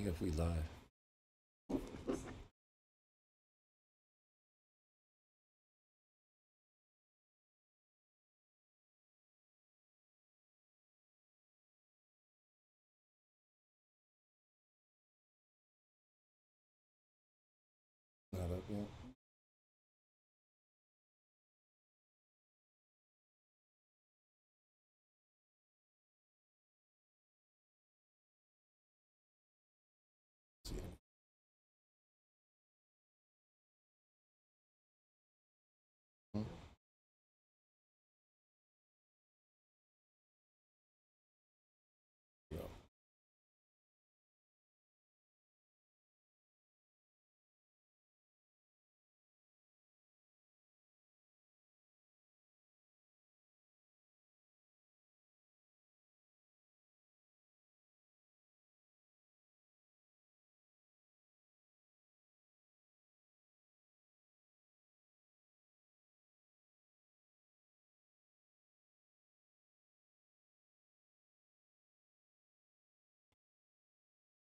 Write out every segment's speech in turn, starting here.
If we live. Not up yet. Hmm. Yeah.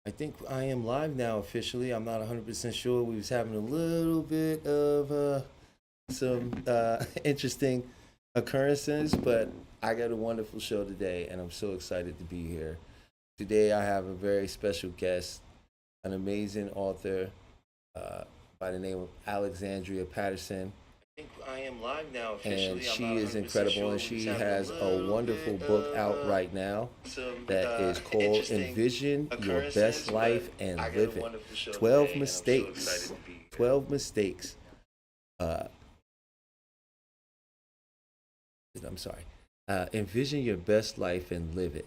I think I am live now officially. I'm not 100% sure. We was having a little bit of some interesting occurrences, but I got a wonderful show today, and I'm so excited to be here. Today, I have a very special guest, an amazing author by the name of Alexandria Patterson. I think I am live now officially. And she is incredible, sure. And she has a wonderful book out right now that is called Envision Your Best Life and Live It. 12 mistakes. 12 mistakes. Uh, I'm sorry. Envision your best life and live it.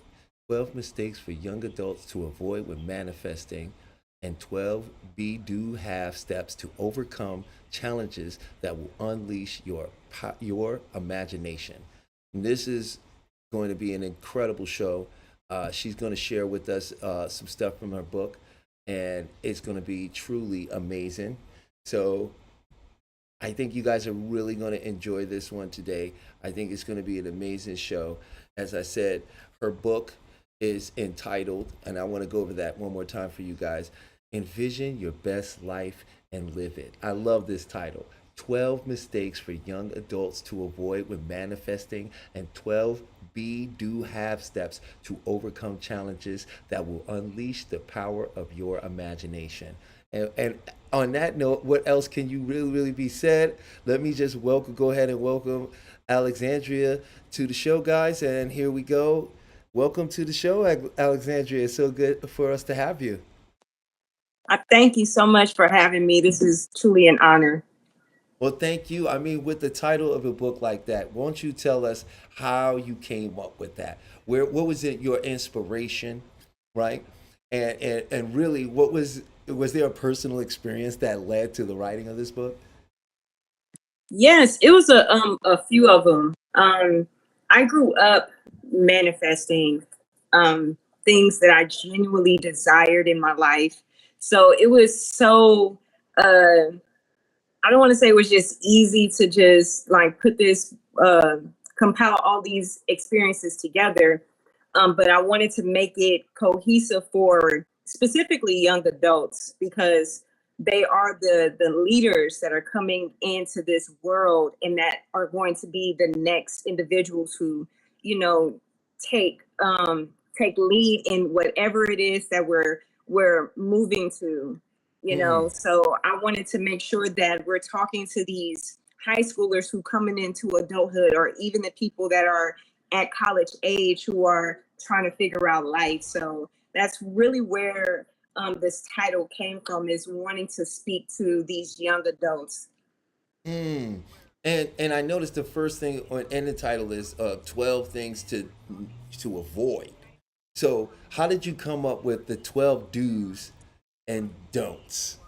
12 mistakes for young adults to avoid when manifesting, and 12 be do have steps to overcome challenges that will unleash your imagination. And this is going to be an incredible show. She's going to share with us some stuff from her book, and it's going to be truly amazing. So I think you guys are really going to enjoy this one today. I think it's going to be an amazing show. As I said, her book is entitled, and I want to go over that one more time for you guys, Envision Your Best Life and Live It. I love this title. 12 mistakes for young adults to avoid when manifesting, and 12 be do have steps to overcome challenges that will unleash the power of your imagination. And on that note, what else can you really be said? Let me just go ahead and welcome Alexandria to the show, guys. And here we go. Welcome to the show, Alexandria. It's so good for us to have you. I thank you so much for having me. This is truly an honor. Well, thank you. I mean, with the title of a book like that, won't you tell us how you came up with that? What was it, your inspiration, right? And really, was there a personal experience that led to the writing of this book? Yes, it was a few of them. I grew up manifesting things that I genuinely desired in my life. So it was so I don't want to say it was just easy to just like put this compile all these experiences together, but I wanted to make it cohesive for specifically young adults because they are the leaders that are coming into this world and that are going to be the next individuals who, you know, take take lead in whatever it is that we're moving to, you Mm-hmm. know. So I wanted to make sure that we're talking to these high schoolers who coming into adulthood, or even the people that are at college age who are trying to figure out life. So that's really where this title came from, is wanting to speak to these young adults. Mm. And I noticed the first thing in the title is 12 things to avoid. So how did you come up with the 12 do's and don'ts?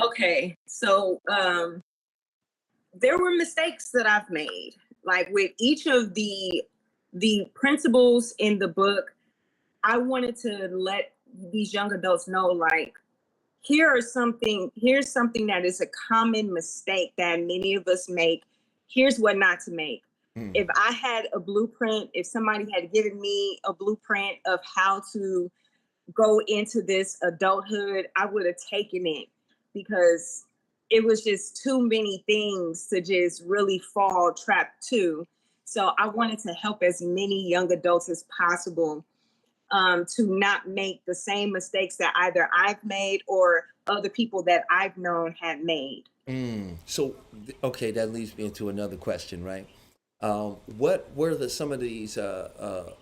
Okay, so there were mistakes that I've made, like with each of the principles in the book. I wanted to let these young adults know, like, here's something that is a common mistake that many of us make. Here's what not to make. Mm. If I had a blueprint, if somebody had given me a blueprint of how to go into this adulthood, I would have taken it because it was just too many things to just really fall trapped to. So I wanted to help as many young adults as possible, to not make the same mistakes that either I've made or other people that I've known had made. So, okay, that leads me into another question, right? What were some of these the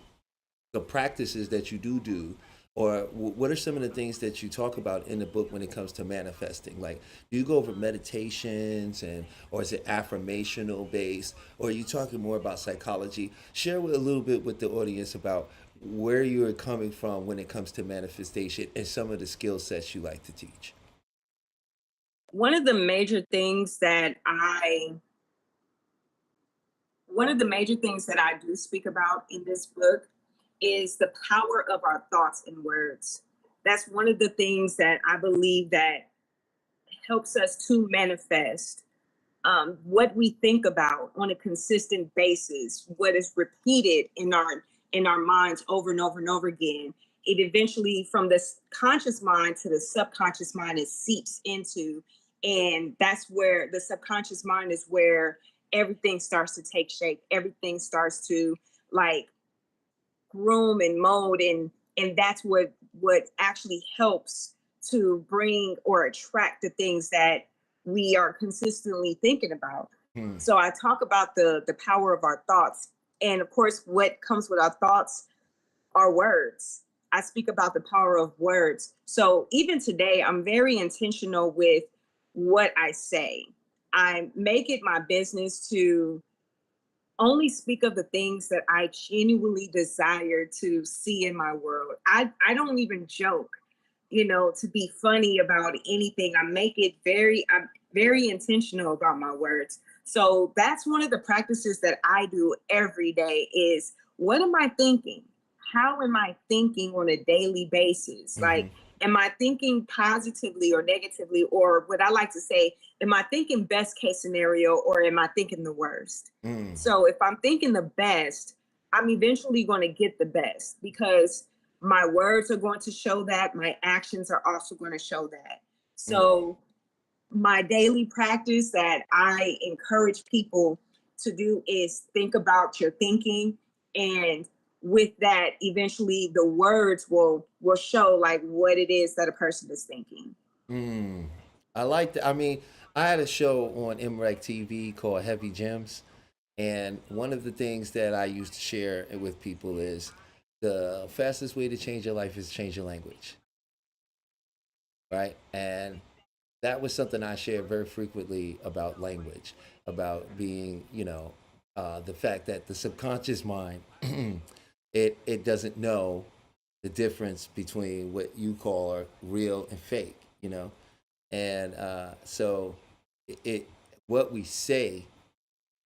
practices that you do, or what are some of the things that you talk about in the book when it comes to manifesting? Like, do you go over meditations, and or is it affirmational based, or are you talking more about psychology? Share a little bit with the audience about where you're coming from when it comes to manifestation and some of the skill sets you like to teach. One of the major things that I do speak about in this book is the power of our thoughts and words. That's one of the things that I believe that helps us to manifest, what we think about on a consistent basis, what is repeated in our minds over and over and over again. It eventually, from the conscious mind to the subconscious mind, it seeps into, and that's where the subconscious mind is where everything starts to take shape. Everything starts to like groom and mold, and that's what actually helps to bring or attract the things that we are consistently thinking about. Hmm. So I talk about the power of our thoughts, and of course what comes with our thoughts are words. I speak about the power of words. So even today I'm very intentional with what I say. I make it my business to only speak of the things that I genuinely desire to see in my world. I don't even joke, to be funny about anything. I'm very intentional about my words. So that's one of the practices that I do every day is what am I thinking? How am I thinking on a daily basis? Mm-hmm. Like, am I thinking positively or negatively? Or what I like to say, am I thinking best case scenario or am I thinking the worst? Mm. So if I'm thinking the best, I'm eventually going to get the best because my words are going to show that, my actions are also going to show that. Mm. So my daily practice that I encourage people to do is think about your thinking, and with that eventually the words will show like what it is that a person is thinking. Mm. I like that. I mean, I had a show on MREC TV called Heavy Gems, and one of the things that I used to share with people is the fastest way to change your life is change your language, right? And that was something I shared very frequently about language, about being, the fact that the subconscious mind, it doesn't know the difference between what you call real and fake, and so it what we say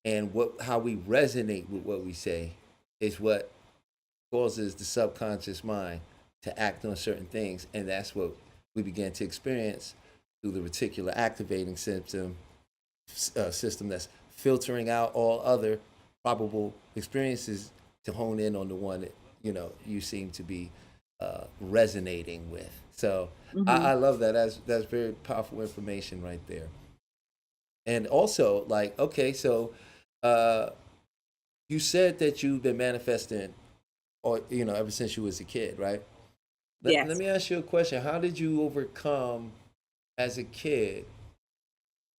and what how we resonate with what we say is what causes the subconscious mind to act on certain things, and that's what we begin to experience through the reticular activating system that's filtering out all other probable experiences to hone in on the one that you seem to be resonating with. So I Hmm. love that. That's very powerful information right there. And also, like, okay, so uh, you said that you've been manifesting, or ever since you was a kid, right? Let Yes. me ask you a question. How did you overcome as a kid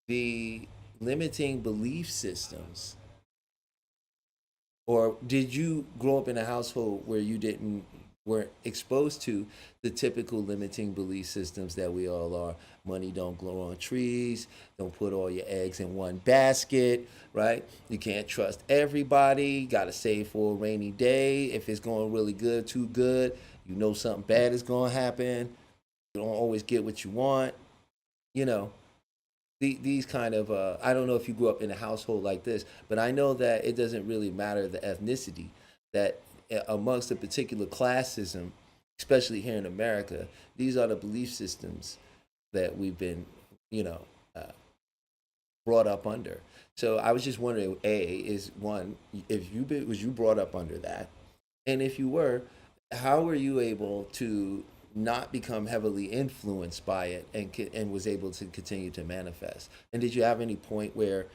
the limiting belief systems, or did you grow up in a household where you didn't weren't exposed to the typical limiting belief systems that we all are? Money don't grow on trees. Don't put all your eggs in one basket, right? You can't trust everybody. Got to save for a rainy day. If it's going really good, too good, something bad is going to happen. You don't always get what you want. You know, these kind of I don't know if you grew up in a household like this, but I know that it doesn't really matter the ethnicity, that amongst a particular classism, especially here in America, these are the belief systems that we've been, you know, uh, brought up under. So I was just wondering, a is one, if was you brought up under that, and if you were, how were you able to not become heavily influenced by it, and was able to continue to manifest? And did you have any point where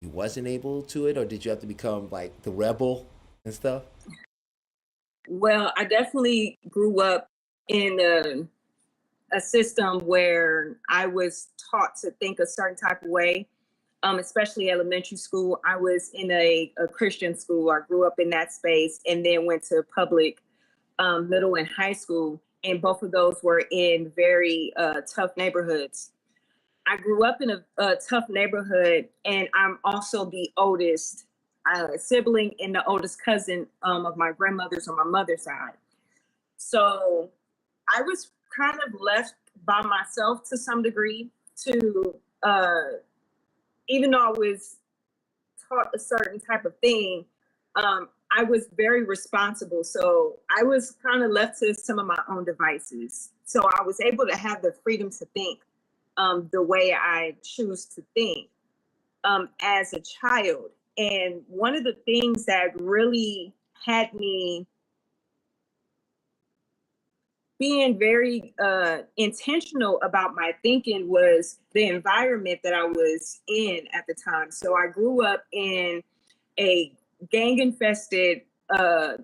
you wasn't able to it, or did you have to become like the rebel and stuff? Well, I definitely grew up in a system where I was taught to think a certain type of way, especially elementary school. I was in a Christian school. I grew up in that space and then went to public middle and high school. And both of those were in very tough neighborhoods. I grew up in a tough neighborhood, and I'm also the oldest sibling and the oldest cousin of my grandmother's on my mother's side. So I was kind of left by myself to some degree to, even though I was taught a certain type of thing, I was very responsible. So I was kind of left to some of my own devices. So I was able to have the freedom to think the way I choose to think as a child. And one of the things that really had me being very intentional about my thinking was the environment that I was in at the time. So I grew up in a gang infested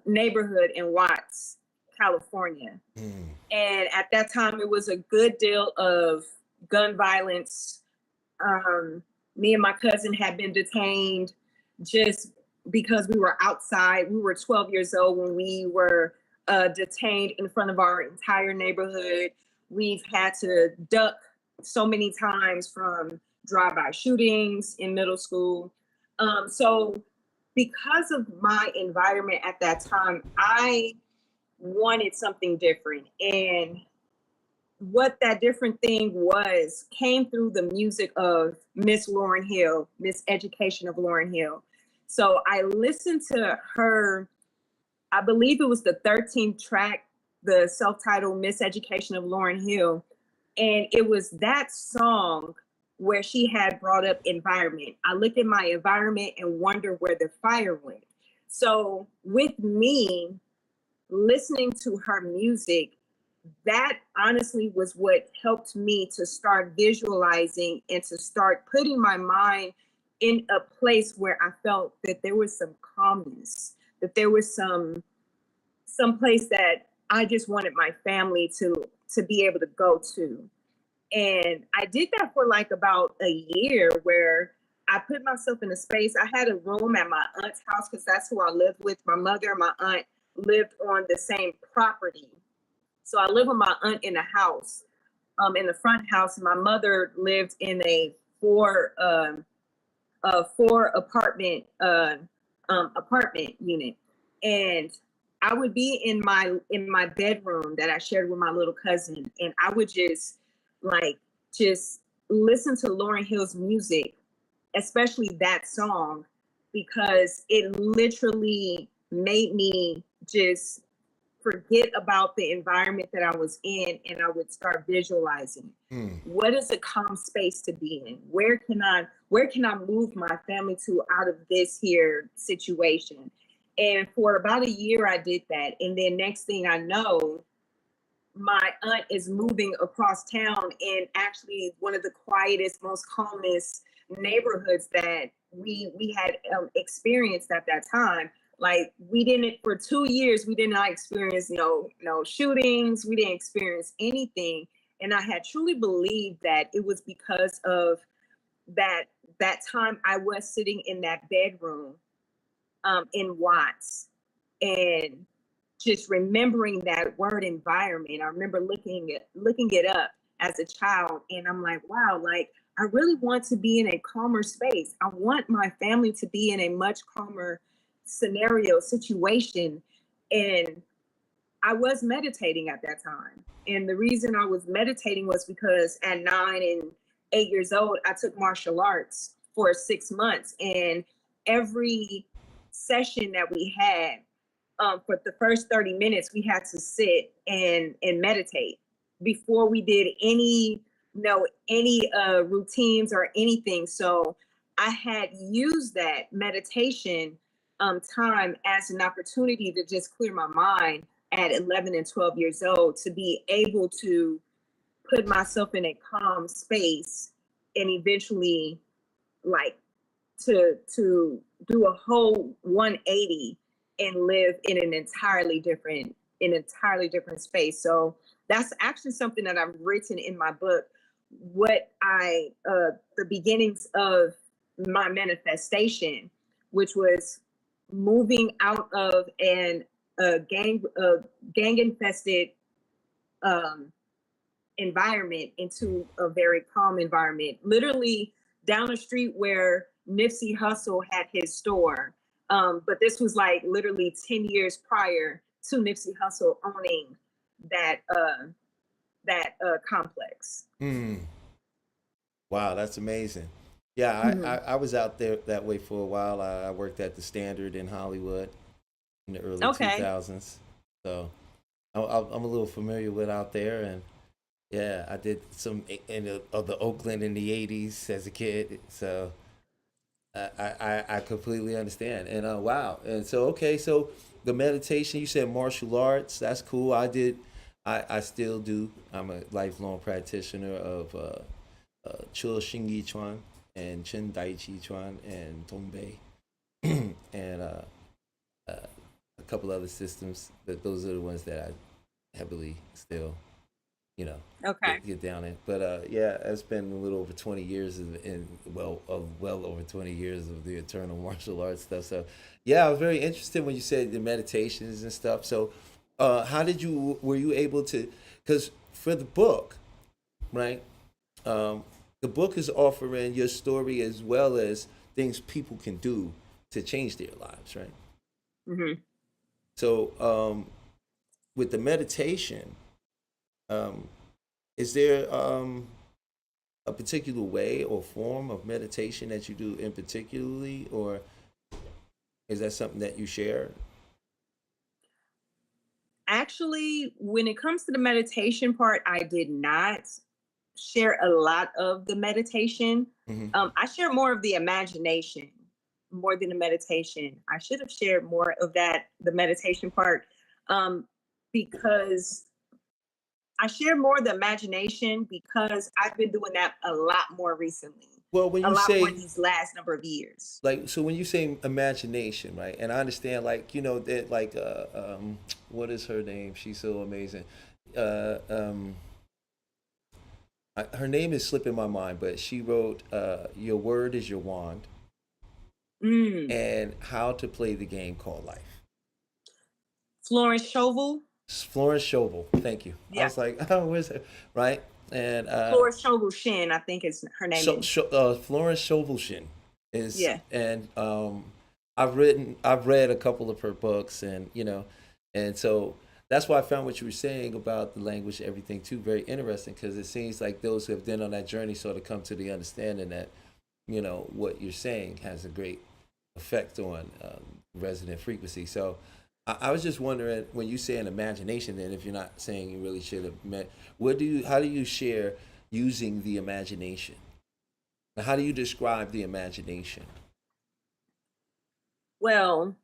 neighborhood in Watts, California. Mm. And at that time, it was a good deal of gun violence. Me and my cousin had been detained just because we were outside. We were 12 years old when we were detained in front of our entire neighborhood. We've had to duck so many times from drive-by shootings in middle school. So because of my environment at that time, I wanted something different. And what that different thing was came through the music of Miss Lauryn Hill, Miss Education of Lauryn Hill. So I listened to her, I believe it was the 13th track, the self-titled Miss Education of Lauryn Hill. And it was that song where she had brought up environment. I look at my environment and wonder where the fire went. So with me listening to her music, that honestly was what helped me to start visualizing and to start putting my mind in a place where I felt that there was some calmness, that there was some place that I just wanted my family to be able to go to. And I did that for like about a year where I put myself in a space. I had a room at my aunt's house because that's who I lived with. My mother and my aunt lived on the same property. So I lived with my aunt in a house, in the front house. My mother lived in a four apartment apartment unit, and I would be in my bedroom that I shared with my little cousin, and I would just just listen to Lauryn Hill's music, especially that song, because it literally made me just forget about the environment that I was in, and I would start visualizing what is a calm space to be in? Where can I move my family to out of this here situation? And for about a year I did that. And then next thing I know, my aunt is moving across town in actually one of the quietest, most calmest neighborhoods that we had experienced at that time. Like we didn't, for 2 years, we did not experience no shootings. We didn't experience anything. And I had truly believed that it was because of that time I was sitting in that bedroom in Watts, and just remembering that word environment. I remember looking it up as a child, and I'm like, wow, like I really want to be in a calmer space. I want my family to be in a much calmer situation. And I was meditating at that time. And the reason I was meditating was because at 9 and 8 years old, I took martial arts for 6 months. And every session that we had, for the first 30 minutes, we had to sit and meditate before we did any routines or anything. So I had used that meditation time as an opportunity to just clear my mind at 11 and 12 years old to be able to put myself in a calm space and eventually like to do a whole 180 and live in an entirely different space. So that's actually something that I've written in my book. What I the beginnings of my manifestation, which was moving out of an gang infested um, environment into a very calm environment. Literally down the street where Nipsey Hussle had his store. But this was like literally 10 years prior to Nipsey Hussle owning that complex. Mm. Wow, that's amazing. Yeah, Mhm. I was out there that way for a while. I worked at the Standard in Hollywood in the early Okay. 2000s. So I'm a little familiar with out there. And yeah, I did some of the Oakland in the 80s as a kid. So I completely understand. And wow. And so, okay, so the meditation, you said martial arts. That's cool. I still do. I'm a lifelong practitioner of Chul Shingi Chuan and Chen Dai Chi Chuan and Tongbai and a couple other systems. But those are the ones that I heavily still, you know, Okay. get down in. But yeah, it's been a little over 20 years well over 20 years of the eternal martial arts stuff. So yeah, I was very interested when you said the meditations and stuff. So how did you were you able to? Because for the book, right? Um, the book is offering your story as well as things people can do to change their lives, right? Hmm. So with the meditation, um, is there a particular way or form of meditation that you do in particularly, or is that something that you share? Actually, when it comes to the meditation part, I did not share a lot of the meditation. Hmm. I share more of the imagination more than the meditation. I should have shared more of that, the meditation part, um, because I share more of the imagination because I've been doing that a lot more recently, Well, when a you lot more say these last number of years. like, so when you say imagination, right? And I understand, like, that, like, what is her name? She's so amazing. Uh, um, her name is slipping my mind, but she wrote "Your Word Is Your Wand" Mm. and "How to Play the Game Called Life." Florence Shovel. Florence Scovel. Thank you. I Yeah. was like, oh, where's her? Right? And Florence Shovel Shin, I think is her name. Florence Scovel is, Yeah. and I've read a couple of her books, and and so that's why I found what you were saying about the language, everything too, very interesting, because it seems like those who have been on that journey sort of come to the understanding that what you're saying has a great effect on resonant frequency. So I was just wondering, when you say an imagination, then if you're not saying you really should have met, how do you share using the imagination? How do you describe the imagination? Well,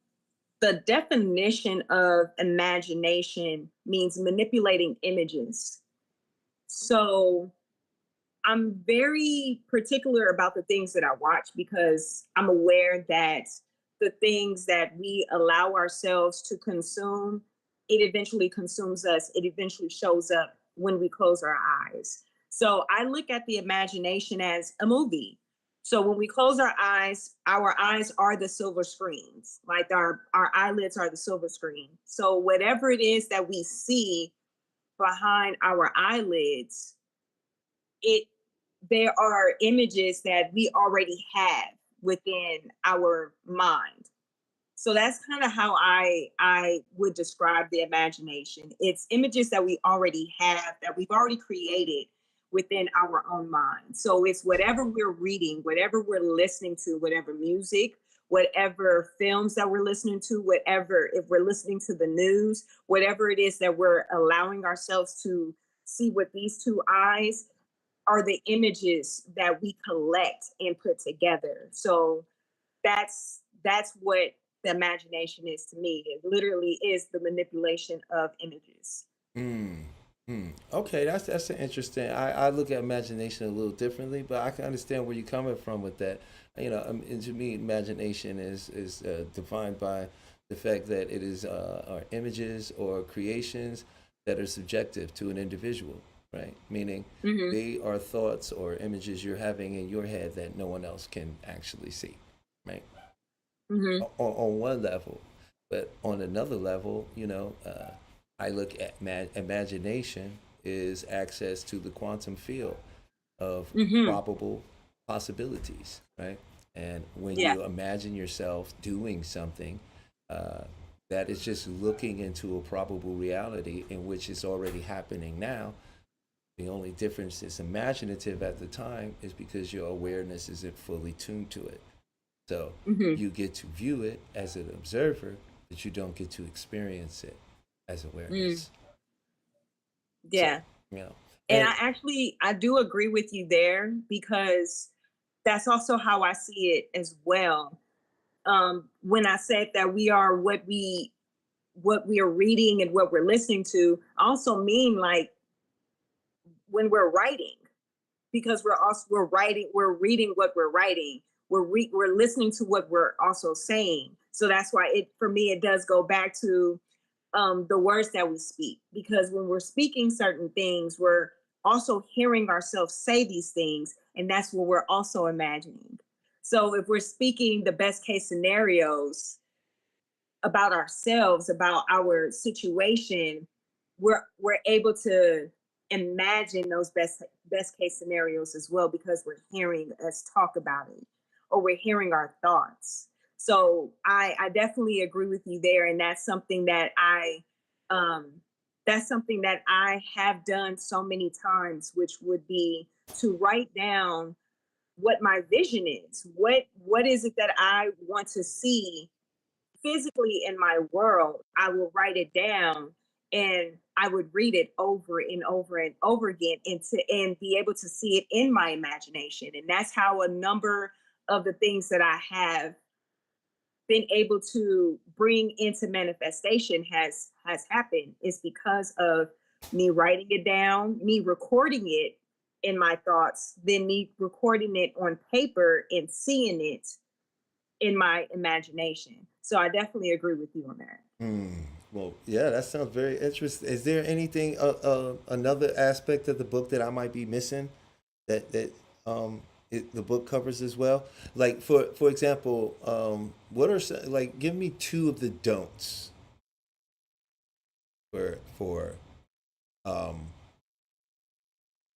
the definition of imagination means manipulating images. So I'm very particular about the things that I watch because I'm aware that the things that we allow ourselves to consume, it eventually consumes us. It eventually shows up when we close our eyes. So I look at the imagination as a movie. So when we close our eyes are the silver screens, like our eyelids are the silver screen. So whatever it is that we see behind our eyelids, it there are images that we already have within our mind. So that's kind of how I would describe the imagination. It's images that we already have, that we've already created within our own mind. So it's whatever we're reading, whatever we're listening to, whatever music, whatever films that we're listening to, whatever, if we're listening to the news, whatever it is that we're allowing ourselves to see with these two eyes, are the images that we collect and put together. So that's what the imagination is to me. It literally is the manipulation of images. Mm, okay, that's an interesting. I look at imagination a little differently, but I can understand where you're coming from with that. And to me, imagination is defined by the fact that it is are images or creations that are subjective to an individual, right? Meaning Hmm. they are thoughts or images you're having in your head that no one else can actually see, right? Hmm. On one level, but on another level, I look at imagination is access to the quantum field of Hmm. probable possibilities, right? And when Yeah. you imagine yourself doing something, uh, that is just looking into a probable reality in which it's already happening now. The only difference is imaginative at the time is because your awareness isn't fully tuned to it. So Hmm. you get to view it as an observer, but you don't get to experience it as Mm. awareness. So, Yeah. you know, And and I do agree with you there, because that's also how I see it as well. When I said that we are what we are reading and what we're listening to, I also mean like when we're writing, because we're writing, we're reading what we're writing, we're listening to what we're also saying. So that's why it for me it does go back to the words that we speak, because when we're speaking certain things, we're also hearing ourselves say these things, and that's what we're also imagining. So if we're speaking the best case scenarios about ourselves, about our situation, we're able to imagine those best case scenarios as well, because we're hearing us talk about it, or we're hearing our thoughts. So I definitely agree with you there, and um that's something that I have done so many times, which would be to write down what my vision is. What is it that I want to see physically in my world? I will write it down, and I would read it over and over and over again, and be able to see it in my imagination. And that's how a number of the things that I have been able to bring into manifestation has happened, is because of me writing it down, me recording it in my thoughts, then me recording it on paper and seeing it in my imagination. So I definitely agree with you on that. mm, well, yeah, that sounds very interesting. Is there anything, another aspect of the book that I might be missing that the book covers as well? Like for example, what are like give me two of the don'ts for um,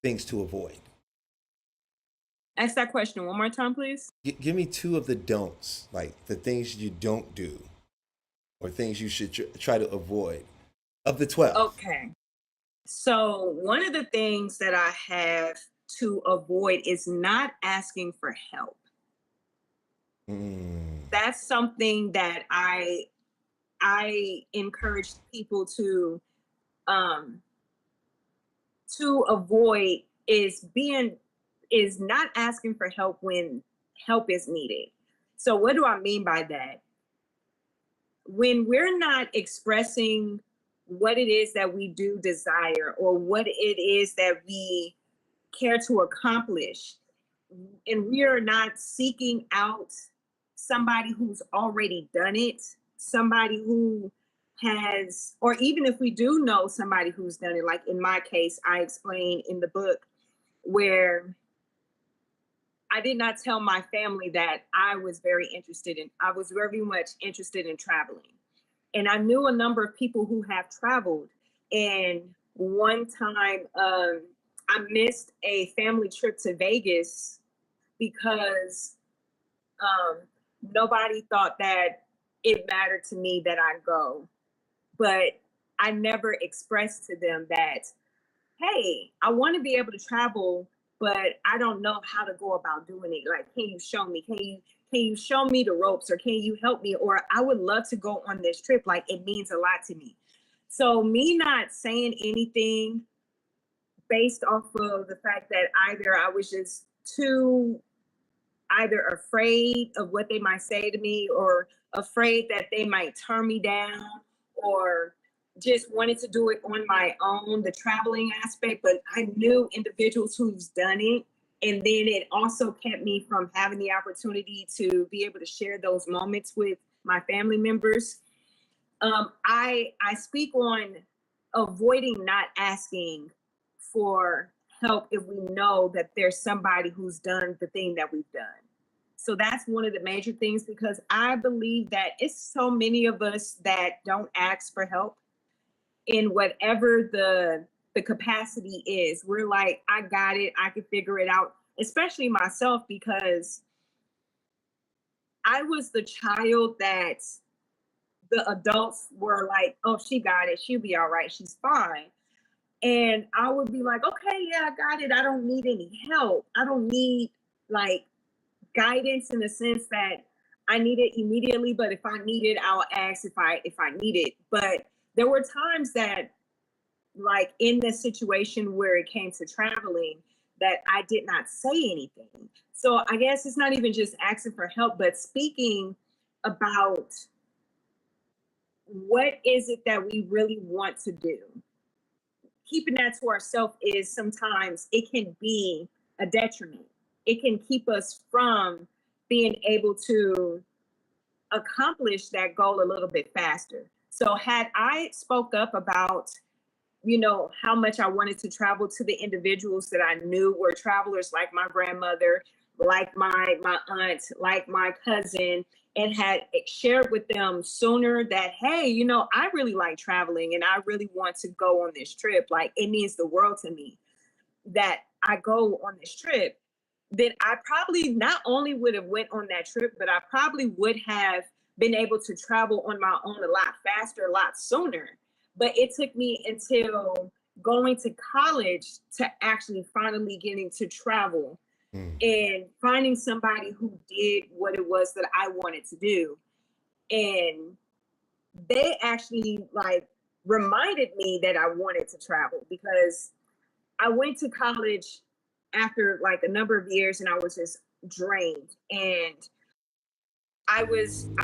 things to avoid. Ask that question one more time, please. Give me two of the don'ts, like the things you don't do or things you should try to avoid of the 12. Okay. So, one of the things that I have to avoid is not asking for help. Mm, That's something that I encourage people um to avoid, is not asking for help when help is needed. So what do I mean by that? When we're not expressing what it is that we do desire, or what it is that we care to accomplish, and we are not seeking out somebody who's already done it, somebody who has, or even if we do know somebody who's done it, like in my case, I explain in the book where I did not tell my family that I was very much interested in traveling. And I knew a number of people who have traveled. And one time, I missed a family trip to Vegas because um, nobody thought that it mattered to me that I go. But I never expressed to them that, hey, I want to be able to travel, but I don't know how to go about doing it. Like, can you show me? Can you show me the ropes, or can you help me? Or I would love to go on this trip. Like, it means a lot to me. So me not saying anything based off of the fact that either I was just too either afraid of what they might say to me, or afraid that they might turn me down, or just wanted to do it on my own, the traveling aspect. But I knew individuals who's done it. And then it also kept me from having the opportunity to be able to share those moments with my family members. I speak on avoiding not asking for help if we know that there's somebody who's done the thing that we've done. So that's one of the major things, because I believe that it's so many of us that don't ask for help in whatever the capacity is. We're like, I got it, I can figure it out, especially myself, because I was the child that the adults were like, oh, she got it, she'll be all right, she's fine. And I would be like, okay, yeah, I got it. I don't need any help. I don't need like guidance in the sense that I need it immediately, but if I need it, I'll ask if I need it. But there were times that, like in this situation where it came to traveling, that I did not say anything. So I guess it's not even just asking for help, but speaking about what is it that we really want to do. Keeping that to ourselves is sometimes it can be a detriment. It can keep us from being able to accomplish that goal a little bit faster. So had I spoke up about, you know, how much I wanted to travel to the individuals that I knew were travelers, like my grandmother, like my aunt, like my cousin, and had shared with them sooner that, hey, you know, I really like traveling and I really want to go on this trip. Like, it means the world to me that I go on this trip. Then I probably not only would have went on that trip, but I probably would have been able to travel on my own a lot faster, a lot sooner. But it took me until going to college to actually finally getting to travel and finding somebody who did what it was that I wanted to do. And they actually like reminded me that I wanted to travel, because I went to college after like a number of years and I was just drained. And I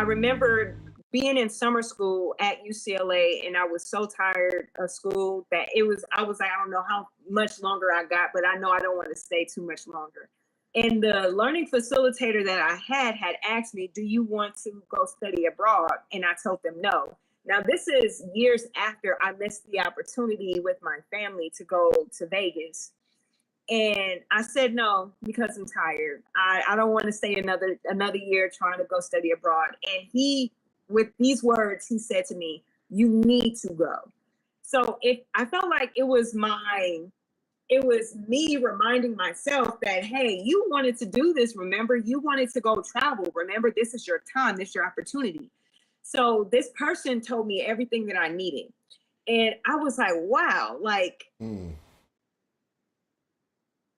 remember being in summer school at UCLA, and I was so tired of school that I was like, I don't know how much longer I got, but I know I don't want to stay too much longer. And the learning facilitator that I had asked me, do you want to go study abroad? And I told them no. Now, this is years after I missed the opportunity with my family to go to Vegas. And I said no, because I'm tired. I don't want to stay another year trying to go study abroad. And he, with these words, he said to me, you need to go. So I felt like it was me reminding myself that, hey, you wanted to do this. Remember, you wanted to go travel. Remember, this is your time. This is your opportunity. So this person told me everything that I needed. And I was like, wow, like,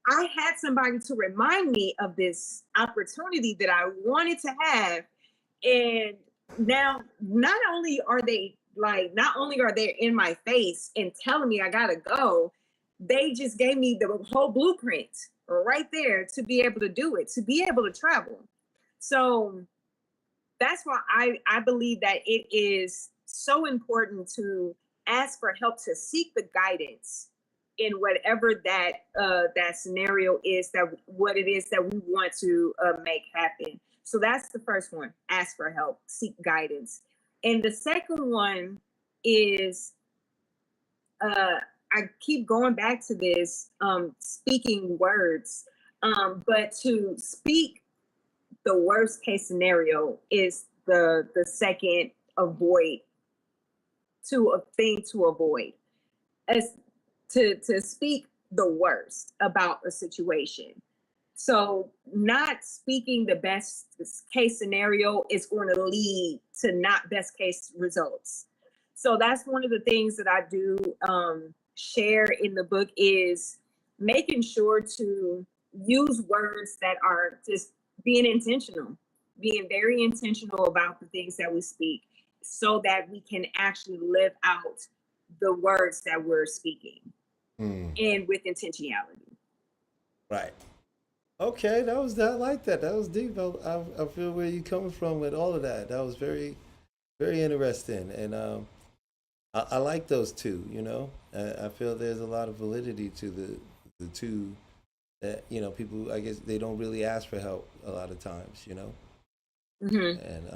I had somebody to remind me of this opportunity that I wanted to have. And now not only are they in my face and telling me I gotta go, they just gave me the whole blueprint right there to be able to do it, to be able to travel. So that's why I believe that it is so important to ask for help, to seek the guidance in whatever that scenario is, that what it is that we want to make happen. So that's the first one: ask for help, seek guidance. And the second one is, I keep going back to this, speaking words, but to speak the worst case scenario is the second avoid, to a thing to avoid, as to speak the worst about a situation. So not speaking the best case scenario is going to lead to not best case results. So that's one of the things that I do share in the book, is making sure to use words that are just being very intentional about the things that we speak, so that we can actually live out the words that we're speaking, and with intentionality. Right. Okay, that was that. I like that. That was deep. I feel where you're coming from with all of that. That was very very interesting, and I like those two. You know, I feel there's a lot of validity to the two that people I guess they don't really ask for help a lot of times. Hmm. And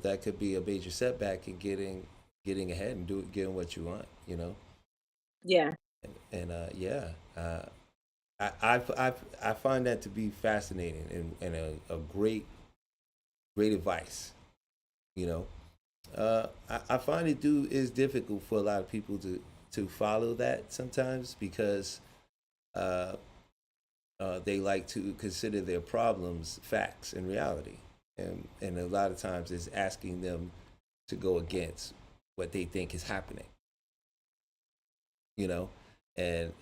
that could be a major setback in getting ahead and getting what you want. Yeah. And yeah, I find that to be fascinating and a great advice. You know, I find it is difficult for a lot of people to follow that sometimes because uh, they like to consider their problems facts and reality, and a lot of times it's asking them to go against what they think is happening. You know, and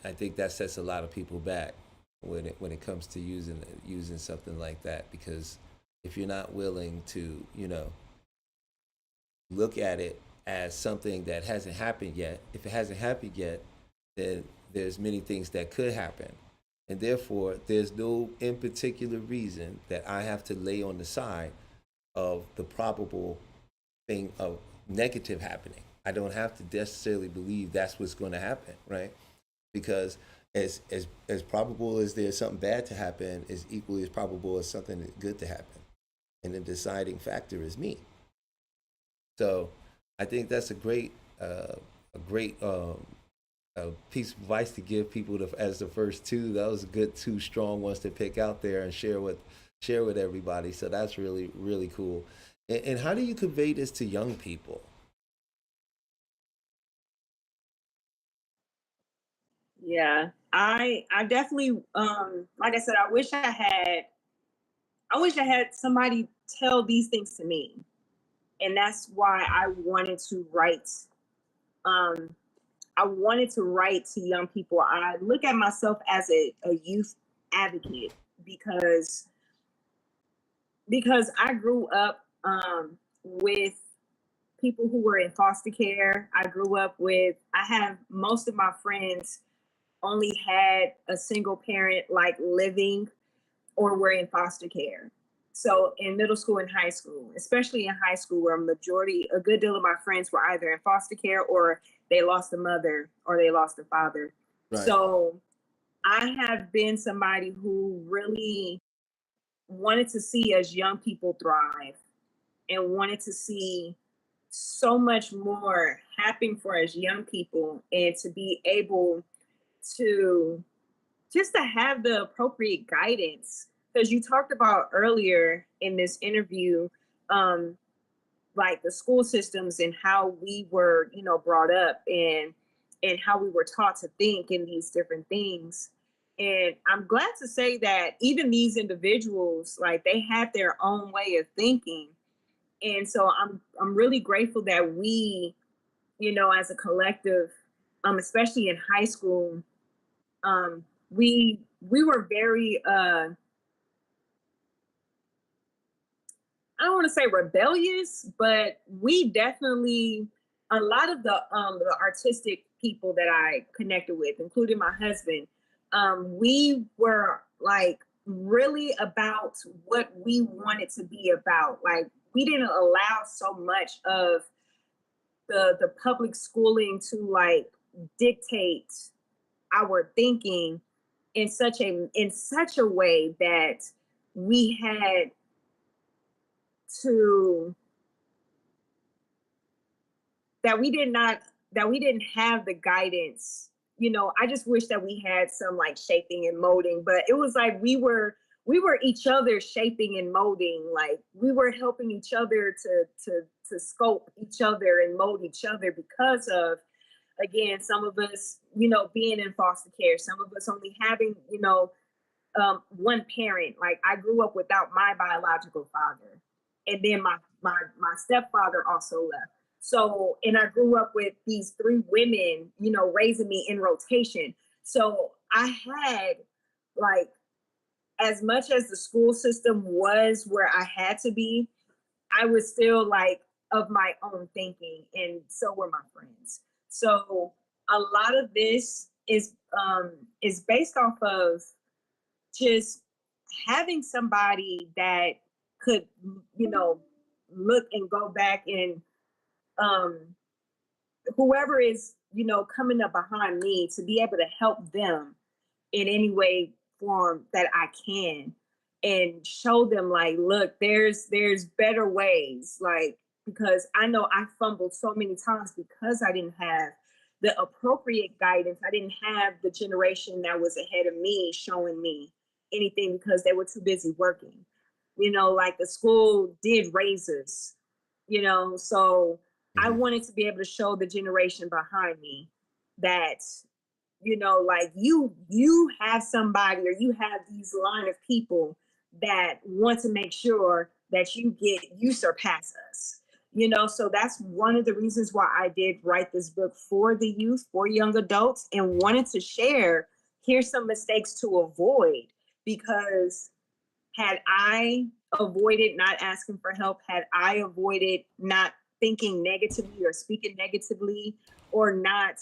I think that sets a lot of people back when it comes to using something like that because if you're not willing to look at it as something that hasn't happened yet. If it hasn't happened yet, then there's many things that could happen. And therefore, there's no in particular reason that I have to lay on the side of the probable thing of negative happening. I don't have to necessarily believe that's what's going to happen, right? Because as probable as there's something bad to happen is equally as probable as something good to happen. And the deciding factor is me. So I think that's a great piece of advice to give people as the first two. That was a good two strong ones to pick out there and share with everybody. So that's really really cool. And how do you convey this to young people? Yeah. I definitely like I said, I wish I had somebody tell these things to me. And that's why um I wanted to write to young people. I look at myself as a youth advocate because I grew up with people who were in foster care. I have most of my friends only had a single parent like living or were in foster care. So in middle school and high school, especially in high school, where a good deal of my friends were either in foster care or they lost a mother or they lost a father. Right. So I have been somebody who really wanted to see us young people thrive and wanted to see so much more happen for us young people and to be able to just to have the appropriate guidance because you talked about earlier in this interview um like the school systems and how we were brought up and how we were taught to think in these different things. And I'm glad to say that even these individuals, like, they had their own way of thinking. And so I'm really grateful that we, as a collective, especially in high school, um we were very I don't want to say rebellious, but we definitely, a lot of the artistic people that I connected with, including my husband, we were like really about what we wanted to be about. Like, we didn't allow so much of the public schooling to like dictate our thinking in such a way that we had to that we didn't have the guidance. I just wish that we had some like shaping and molding, but it was like we were each other shaping and molding. Like, we were helping each other to sculpt each other and mold each other because of, again, some of us being in foster care, some of us only having one parent. Like, I grew up without my biological father, and then my stepfather also left. So, and I grew up with these three women, raising me in rotation. So I had, like, as much as the school system was where I had to be, I was still like of my own thinking, and so were my friends. So a lot of this is based off of just having somebody that could, you know, look and go back and um, whoever is, you know, coming up behind me to be able to help them in any way form that I can and show them like, look, there's better ways. Like, because I know I fumbled so many times because I didn't have the appropriate guidance. I didn't have the generation that was ahead of me showing me anything because they were too busy working. You know, like the school did raises, you know, so I Mm-hmm. wanted to be able to show the generation behind me that, you know, like you have somebody or you have these line of people that want to make sure that you surpass us, you know. So that's one of the reasons why I did write this book for the youth, for young adults, and wanted to share, here's some mistakes to avoid. Because had I avoided not asking for help, had I avoided not thinking negatively or speaking negatively, or not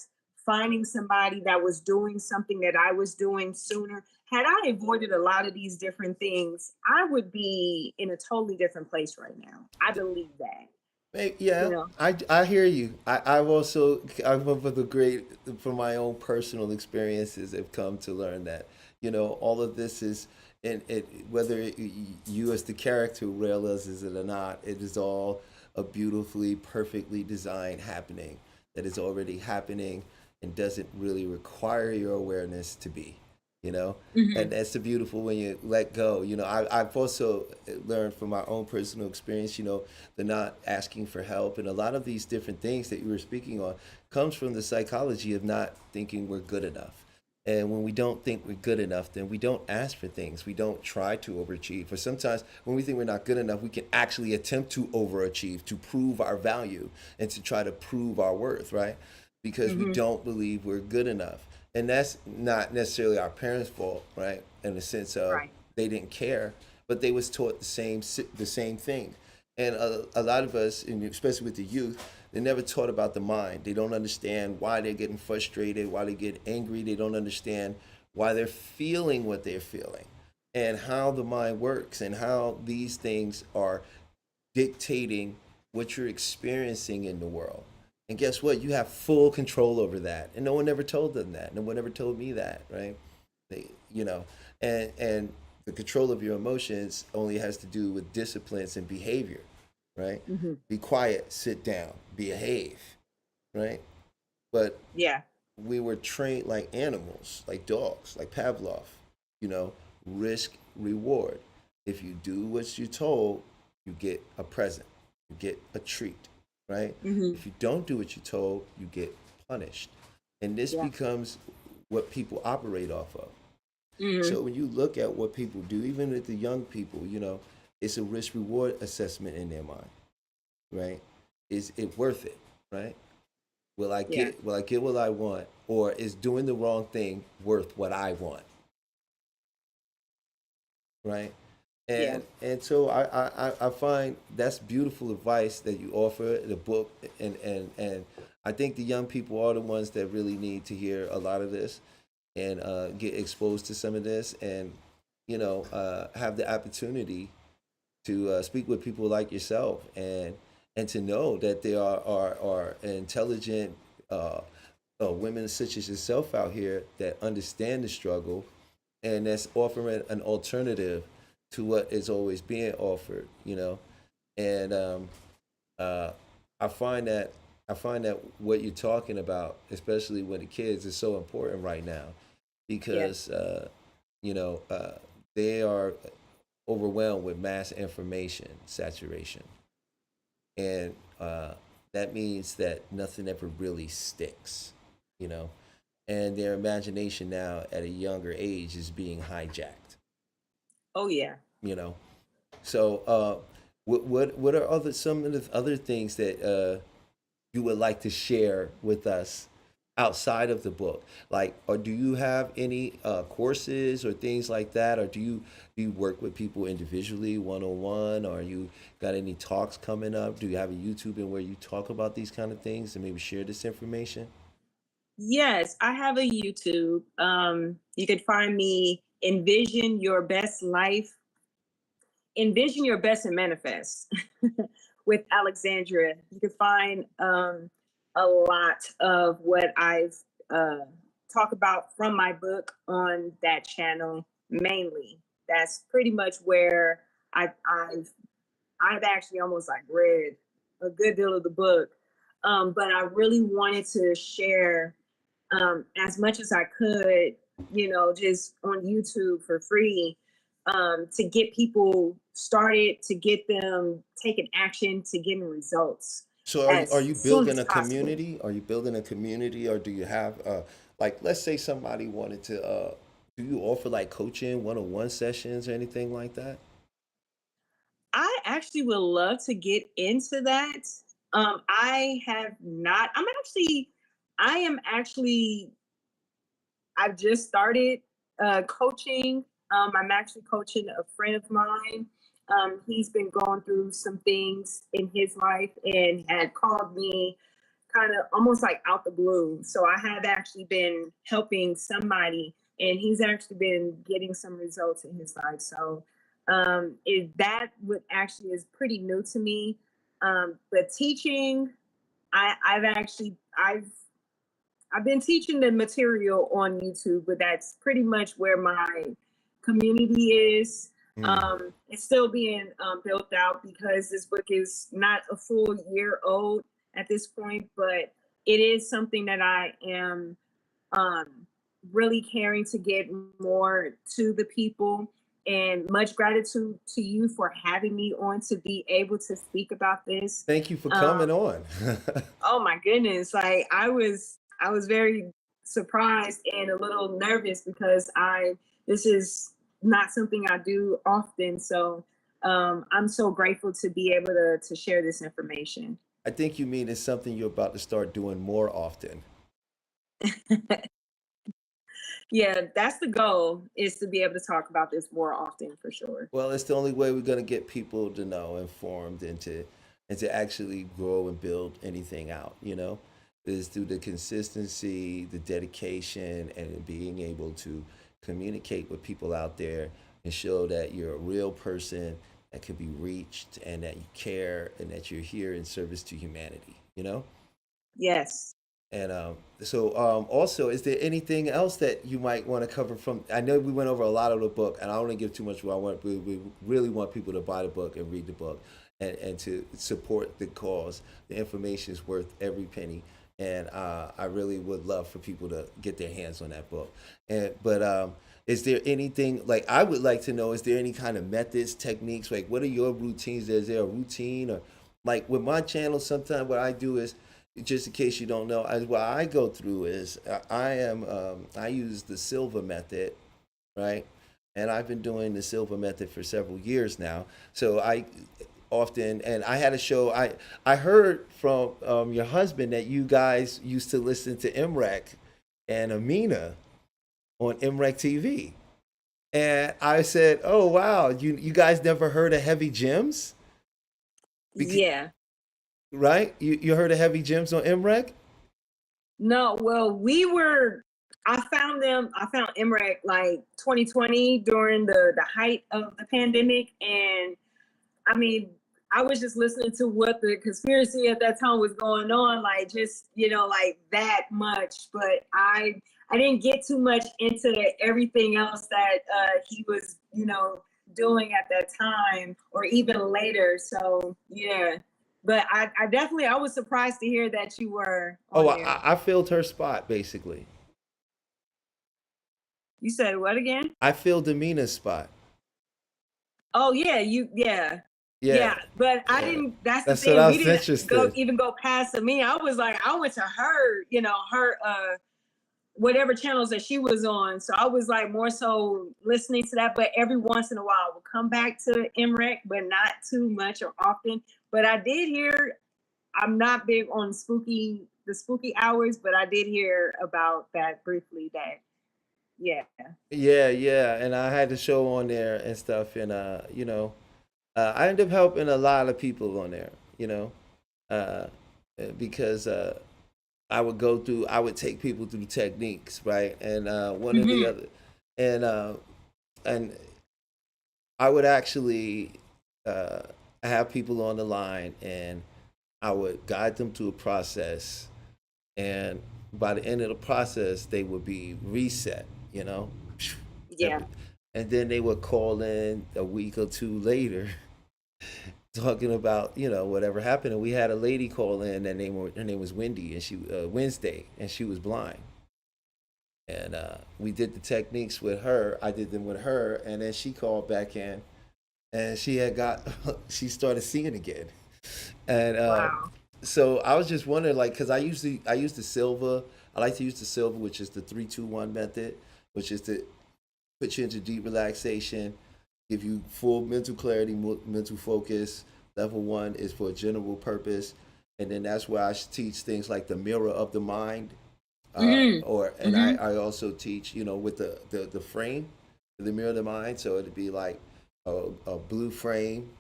finding somebody that was doing something that I was doing sooner, had I avoided a lot of these different things, I would be in a totally different place right now. I believe that, you Yeah, know. I hear you. I've also I've with a great from my own personal experiences have come to learn that all of this is and it whether you as the character realizes it or not, it is all a beautifully perfectly designed happening that is already happening and doesn't really require your awareness to be you know and Hmm. that's the beautiful when you let go. I've also learned from my own personal experience, the not asking for help and a lot of these different things that you were speaking on comes from the psychology of not thinking we're good enough. And when we don't think we're good enough, then we don't ask for things. We don't try to overachieve. Or sometimes when we think we're not good enough, we can actually attempt to overachieve, to prove our value and to try to prove our worth, right? Because we Hmm. don't believe we're good enough. And that's not necessarily our parents' fault, right? In the sense of Right. they didn't care, but they was taught the same thing. And a lot of us, and especially with the youth, they're never taught about the mind. They don't understand why they're getting frustrated, why they get angry. They don't understand why they're feeling what they're feeling, and how the mind works, and how these things are dictating what you're experiencing in the world. And guess what? You have full control over that. And no one ever told them that. No one ever told me that, right? They, and the control of your emotions only has to do with disciplines and behavior, right? Hmm. Be quiet, sit down, behave, right? But Yeah. we were trained like animals, like dogs, like Pavlov, you know, risk, reward. If you do what you're told, you get a present, you get a treat, right? Hmm. If you don't do what you're told, you get punished. And this Yeah. becomes what people operate off of. Hmm. So when you look at what people do, even with the young people, it's a risk reward assessment in their mind, right? Is it worth it, right? Yeah. Will I get what I want, or is doing the wrong thing worth what I want, right? Yeah. And so I find that's beautiful advice that you offer the book, and I think the young people are the ones that really need to hear a lot of this and get exposed to some of this, and have the opportunity to speak with people like yourself, and to know that there are intelligent women such as yourself out here that understand the struggle and that's offering an alternative to what is always being offered, and uh, I find that what you're talking about, especially with the kids, is so important right now Yeah. because you know uh, they are overwhelmed with mass information saturation, and that means that nothing ever really sticks, you know, and their imagination now at a younger age is being hijacked, Oh yeah. you know. So, what are some of the other things that you would like to share with us outside of the book? Like, or do you have any courses or things like that, or do you work with people individually, one on one, or you got any talks coming up? Do you have a YouTube and where you talk about these kind of things and maybe share this information? Yes, I have a YouTube. You can find me envision your best life, envision your best and manifest with Alexandria. You can find a lot of what I've talked about from my book on that channel mainly. That's pretty much where I've actually almost like read a good deal of the book. But I really wanted to share as much as I could, just on YouTube for free, to get people started, to get them taking action, to getting results So are as you soon building as a possible. community? Are you building a community, or do you have like, let's say somebody wanted to do you offer like coaching, one-on-one sessions or anything like that? I actually would love to get into that. I have not. I am actually I've just started coaching. I'm actually coaching a friend of mine. He's been going through some things in his life and had called me kind of almost like out the blue. So I have actually been helping somebody, and he's actually been getting some results in his life. So that would actually is pretty new to me. But teaching, I've been teaching the material on YouTube, but that's pretty much where my community is. Hmm. It's still being built out because this book is not a full year old at this point, but it is something that I am um, really caring to get more to the people. And much gratitude to you for having me on to be able to speak about this. Thank you for coming Um, on. Oh my goodness. Like I was very surprised and a little nervous because I this is not something I do often. So I'm so grateful to be able to share this information. I think you mean it's something you're about to start doing more often. Yeah, that's the goal, is to be able to talk about this more often for sure. Well, it's the only way we're going to get people to know, informed, and to actually grow and build anything out. Is through the consistency, the dedication, and being able to communicate with people out there and show that you're a real person that can be reached, and that you care, and that you're here in service to humanity. Yes. And also, is there anything else that you might want to cover from? I know we went over a lot of the book, and I don't want to give too much. We really want people to buy the book and read the book, and to support the cause. The information is worth every penny, and I really would love for people to get their hands on that book. But is there anything, like, I would like to know? Is there any kind of methods, techniques? Like, what are your routines? Is there a routine, or like with my channel? Sometimes what I do is, just in case you don't know, what I go through is, I use the silver method, right? And I've been doing the silver method for several years now. So I often, and I had a show. I heard from your husband that you guys used to listen to Imrek and Amina on Imrek TV, and I said, "Oh wow, you guys never heard of Heavy Gems?" Because, Yeah. right, you heard of Heavy Gems on Imrek? No, well, I found Emmerich like 2020 during the height of the pandemic. And I mean, I was just listening to what the conspiracy at that time was going on, like just, like that much. But I didn't get too much into everything else that he was, doing at that time or even later. So yeah. But I definitely I was surprised to hear that you were Oh, on there. I filled her spot basically. You said what again? I filled Amina's spot. Oh yeah, yeah. Yeah, Yeah, but I yeah. didn't. That's the That's what thing. I We was didn't interested. go past me. I was like, I went to her, her whatever channels that she was on. So I was like more so listening to that. But every once in a while, I would come back to MREC, but not too much or often. But I did hear. I'm not big on the spooky hours, but I did hear about that briefly. That yeah. Yeah, yeah, and I had the show on there and stuff, and I ended up helping a lot of people on there, uh, because I would take people through techniques, right? And one of the Hmm. other, and and I would actually uh, have people on the line, and I would guide them through a process, and by the end of the process, they would be reset. You know, Yeah. and then they would call in a week or two later, talking about whatever happened. And we had a lady call in, and her name was Wendy, and she Wednesday, and she was blind. And we did the techniques with her. I did them with her, and then she called back in, and she had got she started seeing again. And Wow. so I was just wondering, like, because I use the silver. I like to use the silver, which is the 3-2-1 method, which is to put you into deep relaxation, give you full mental clarity, mental focus. Level one is for a general purpose, and then that's where I teach things like the mirror of the mind, Mm-hmm. or and Mm-hmm. I also teach with the frame, the mirror of the mind. So it'd be like a blue frame,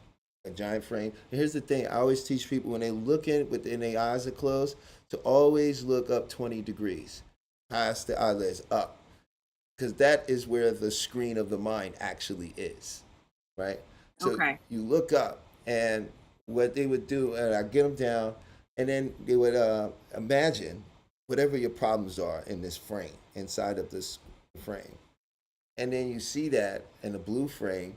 a giant frame. And here's the thing: I always teach people when they look in within their eyes are closed to always look up 20 degrees, past the eyelids, up, because that is where the screen of the mind actually is, right? So Okay. you look up, and what they would do, and I get them down, and then they would imagine whatever your problems are in this frame, inside of this frame, and then you see that in the blue frame.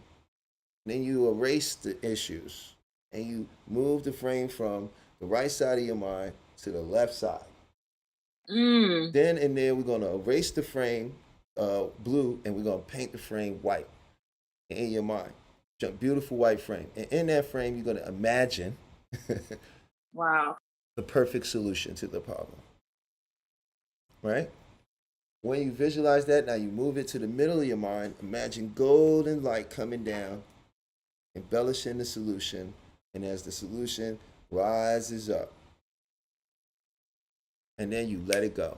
Then you erase the issues, and you move the frame from the right side of your mind to the left side. Mm. Then in there, we're going to erase the frame blue, and we're going to paint the frame white in your mind. Beautiful white frame. And in that frame, you're going to imagine Wow. the perfect solution to the problem, right? When you visualize that, now you move it to the middle of your mind. Imagine golden light coming down, embellishing the solution. And as the solution rises up, and then you let it go,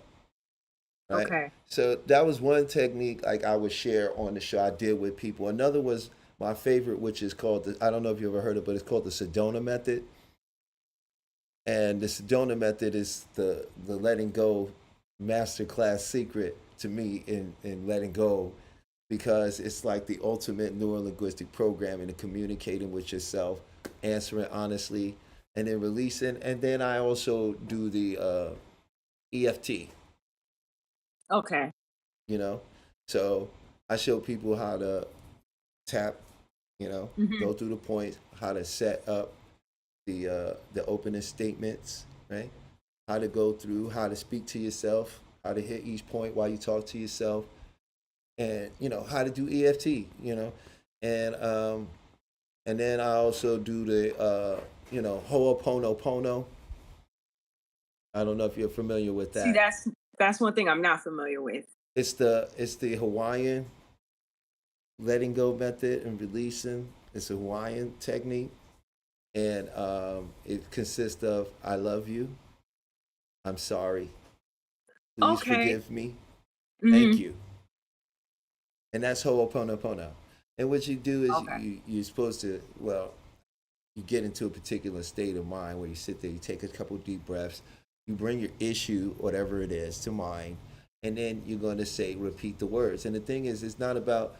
right? Okay. So that was one technique like I would share on the show. I did with people. Another was my favorite, which is called I don't know if you ever heard of it, but it's called the Sedona method. And the Sedona method is the letting go masterclass secret to me in letting go, because it's like the ultimate neurolinguistic programming and communicating with yourself, answering honestly, and then releasing. And then I also do the EFT, Okay. you know. So I show people how to tap, Mm-hmm. go through the points, how to set up the opening statements, right? How to go through, how to speak to yourself, how to hit each point while you talk to yourself, and how to do EFT, and then I also do the Ho'oponopono. I don't know if you're familiar with See, that. that's one thing I'm not familiar with. It's the Hawaiian letting go method and releasing. It's a Hawaiian technique, and it consists of I love you, I'm sorry, please Okay. forgive me, thank Mm-hmm. you, and that's Ho'oponopono. And what you do is Okay. you're supposed to, well, you get into a particular state of mind where you sit there, you take a couple deep breaths, you bring your issue, whatever it is, to mind, and then you're going to say, repeat the words. And the thing is, it's not about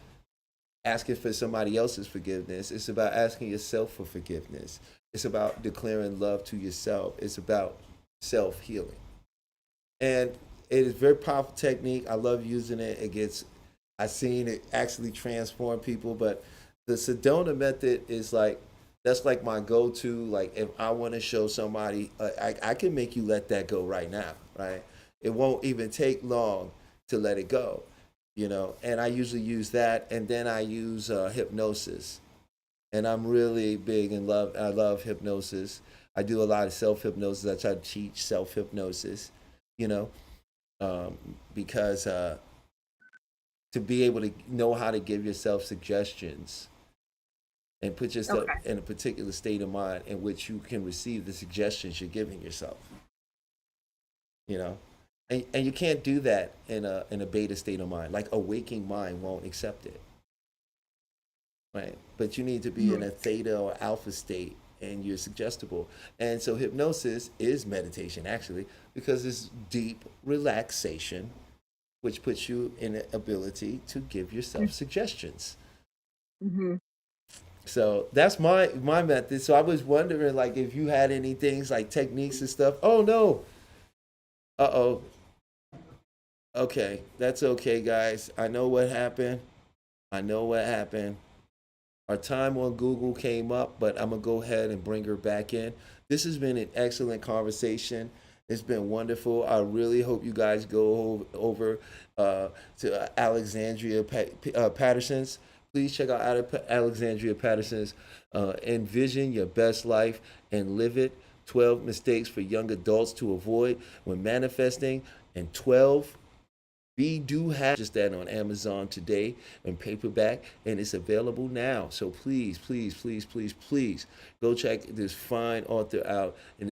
asking for somebody else's forgiveness. It's about asking yourself for forgiveness. It's about declaring love to yourself. It's about self healing. And it is a very powerful technique. I love using it. I've seen it actually transform people. But the Sedona method is like, that's like my go to. Like, if I want to show somebody, I can make you let that go right now, right? It won't even take long to let it go, and I usually use that. And then I use hypnosis. And I'm really big in love. I love hypnosis. I do a lot of self hypnosis. I try to teach self hypnosis, you know, because to be able to know how to give yourself suggestions and put yourself Okay. in a particular state of mind in which you can receive the suggestions you're giving yourself, you know. And you can't do that in a beta state of mind. Like a waking mind won't accept it, right? But you need to be in Mhm. a theta or alpha state, and you're suggestible. And so hypnosis is meditation actually, because it's deep relaxation which puts you in an ability to give yourself suggestions. Mm-hmm. So that's my method. So I was wondering, like, if you had any things like techniques and stuff. Oh no. Uh-oh. Okay, that's okay, guys. I know what happened. I know what happened. Our time on Google came up, but I'm gonna go ahead and bring her back in. This has been an excellent conversation. It's been wonderful. I really hope you guys go over to Alexandria Patterson's. Please check out Alexandria Patterson's Envision Your Best Life and Live It. 12 mistakes for young adults to avoid when manifesting, and 12 we do have just that on Amazon today in paperback, and it's available now. So please, please, please, please, please go check this fine author out. And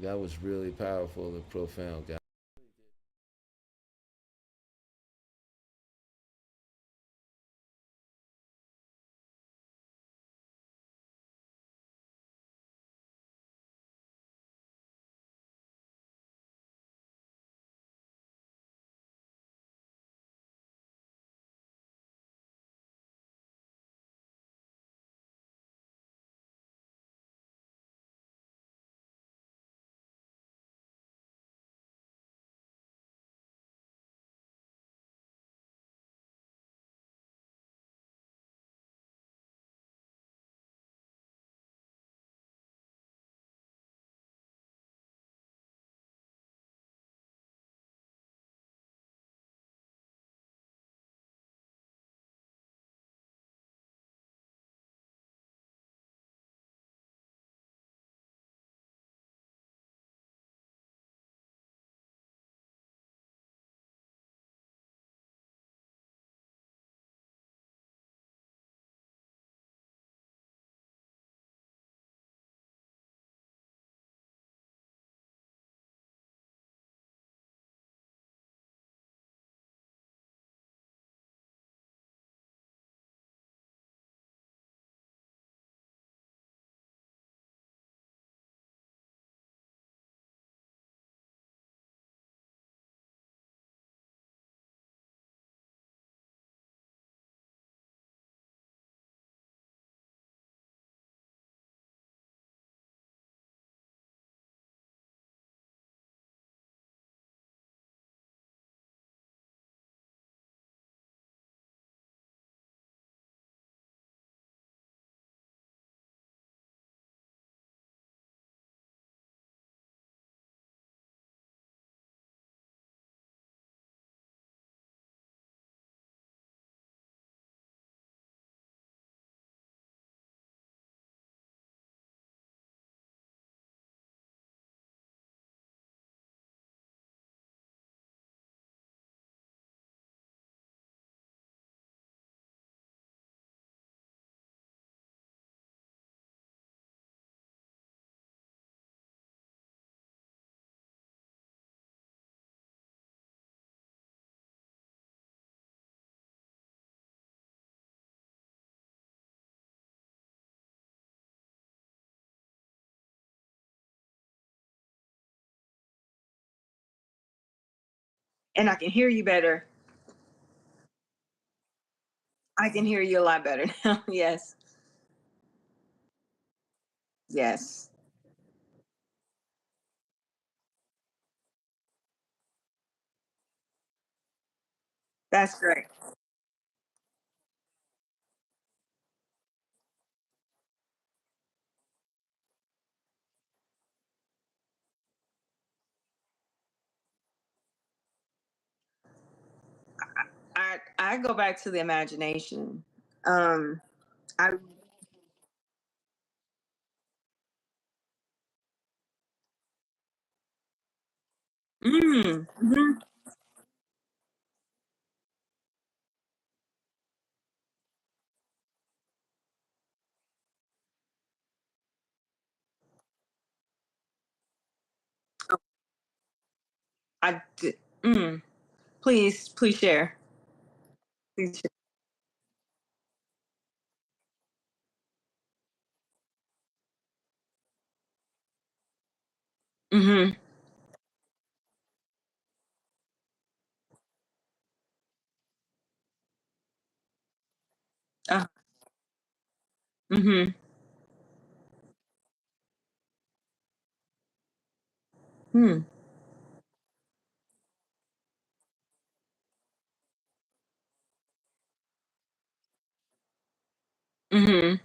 that was really powerful and profound, guys. And I can hear you better. I can hear you a lot better now. Yes. Yes. That's great. I go back to the imagination. Um I mhm. I d- mm, please share. Please share. Mm-hmm. Uh, mm-hmm. Hmm. Mm-hmm.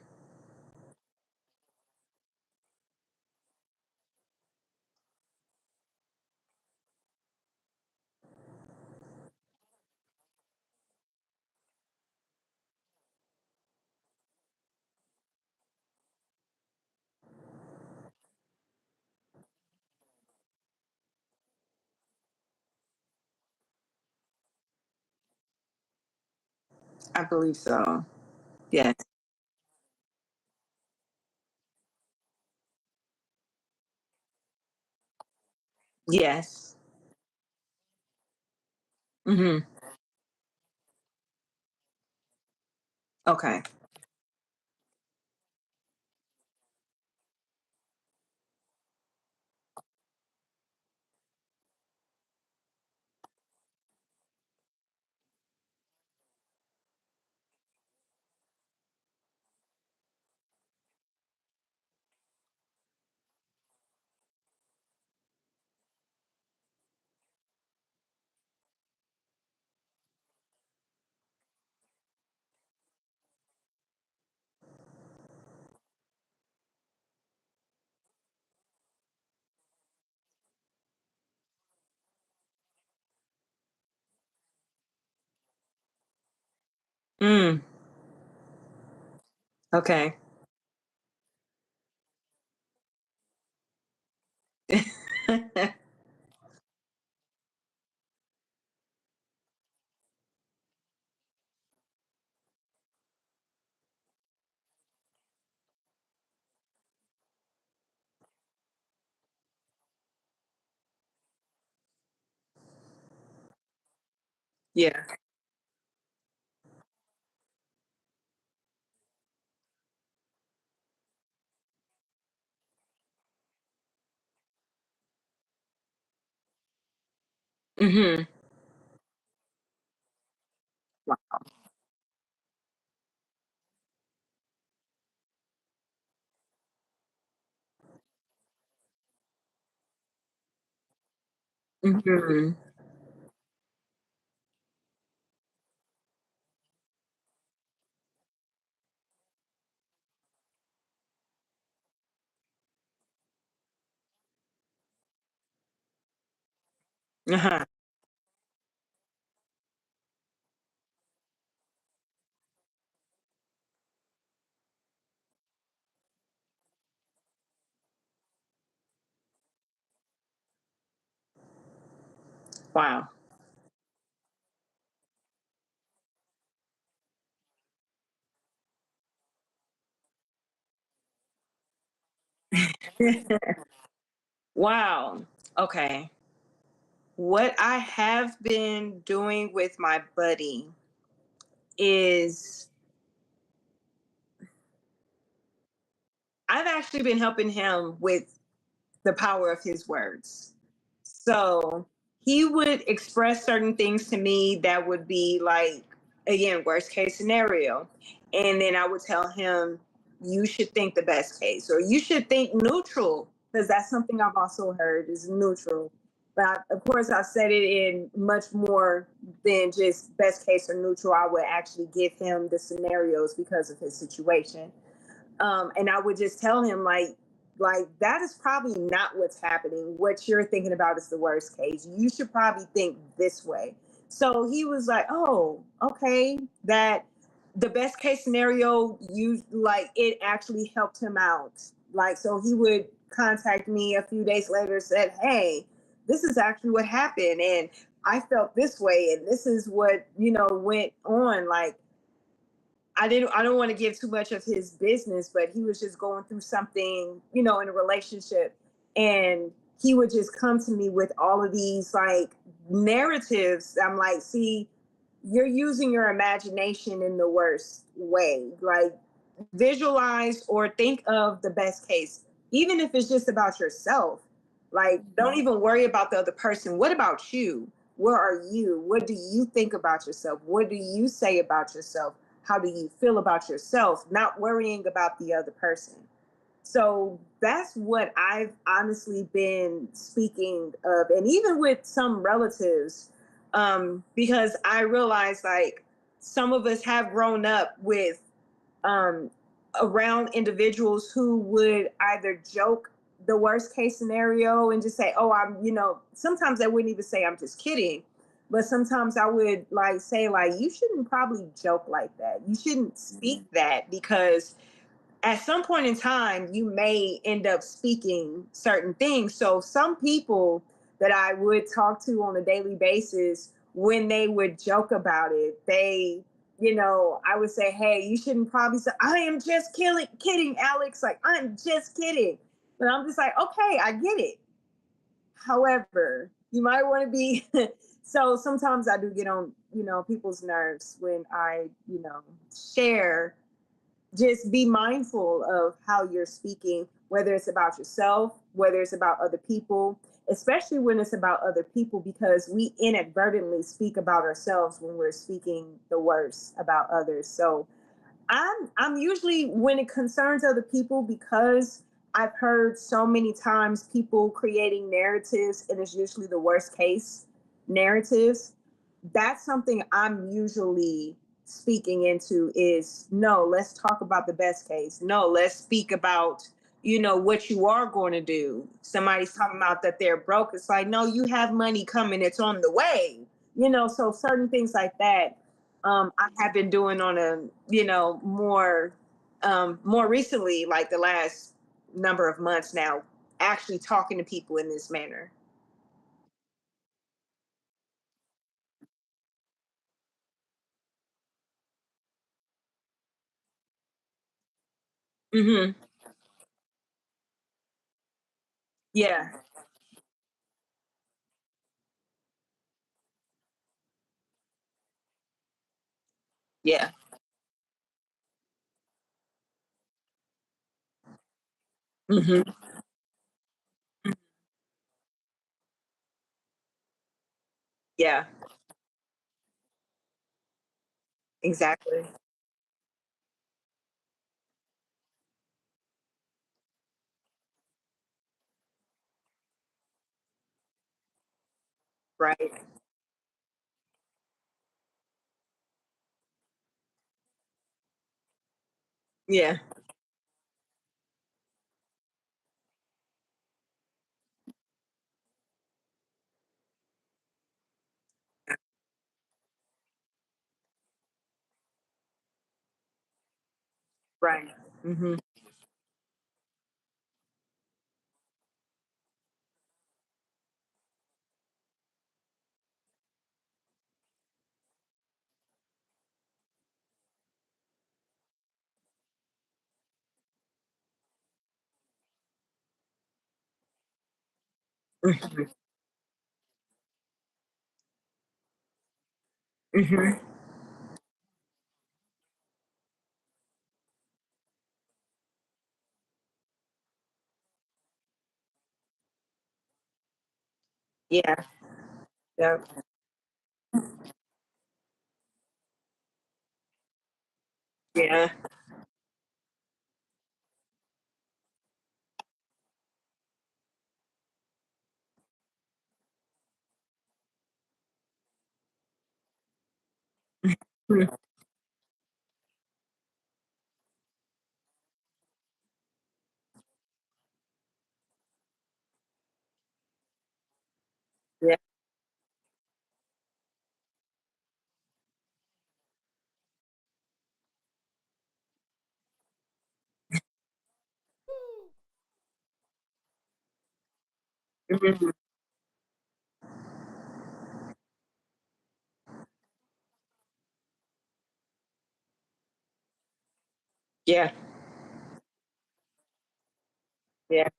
I believe so. Yes. Yes. Mm-hmm. Okay. Mm. Okay. Yeah. Mm-hmm. Mm-hmm. Uh-huh. Wow. Wow. Okay. What I have been doing with my buddy is I've actually been helping him with the power of his words. So he would express certain things to me that would be like, again, worst case scenario. And then I would tell him, you should think the best case, or you should think neutral, because that's something I've also heard is neutral. But of course, I said it in much more than just best case or neutral. I would actually give him the scenarios because of his situation, and I would just tell him like that is probably not what's happening. What you're thinking about is the worst case. You should probably think this way. So he was like, oh, okay, that the best case scenario, you like it actually helped him out. Like, so he would contact me a few days later, said, hey, this is actually what happened, and I felt this way, and this is what went on. Like, I don't want to give too much of his business, but he was just going through something, in a relationship. And he would just come to me with all of these like narratives. I'm like, see, you're using your imagination in the worst way. Like, visualize or think of the best case, even if it's just about yourself. Like, don't even worry about the other person. What about you? Where are you? What do you think about yourself? What do you say about yourself? How do you feel about yourself? Not worrying about the other person. So that's what I've honestly been speaking of, and even with some relatives, because I realize like some of us have grown up with um, around individuals who would either joke the worst case scenario and just say, "Oh, sometimes I wouldn't even say I'm just kidding." But sometimes I would like say, like, you shouldn't probably joke like that. You shouldn't speak that because at some point in time, you may end up speaking certain things. So some people that I would talk to on a daily basis, when they would joke about it, I would say, hey, you shouldn't probably say, I am just kidding, Alex. Like, I'm just kidding. But I'm just like, okay, I get it. However, you might want to be. So sometimes I do get on, people's nerves when I, share. Just be mindful of how you're speaking, whether it's about yourself, whether it's about other people, especially when it's about other people, because we inadvertently speak about ourselves when we're speaking the worst about others. So I'm usually, when it concerns other people, because I've heard so many times people creating narratives and it's usually the worst case narratives. That's something I'm usually speaking into is, no, let's talk about the best case. No, let's speak about, what you are going to do. Somebody's talking about that they're broke. It's like, no, you have money coming, it's on the way. So certain things like that, I have been doing on a, more recently, like the last number of months now, actually talking to people in this manner. Hmm. Yeah. Yeah. Hmm. Yeah. Exactly. Right. Yeah. Right. Hmm. Hmm. Hmm. Yeah. Yeah. Yeah. Mhm. Yeah. Hmm. Yeah. Yeah.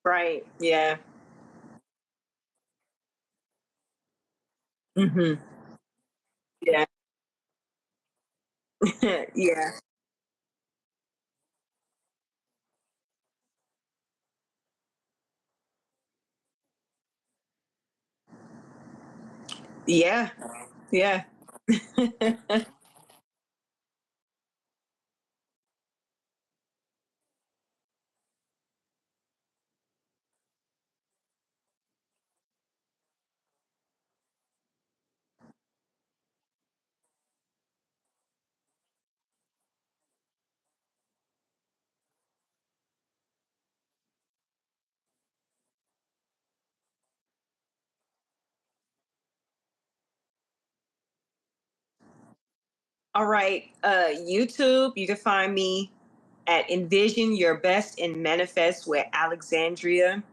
Right. Yeah. Hmm. Yeah. Yeah. Yeah. Yeah. All right. YouTube, you can find me at Envision Your Best and Manifest with Alexandria.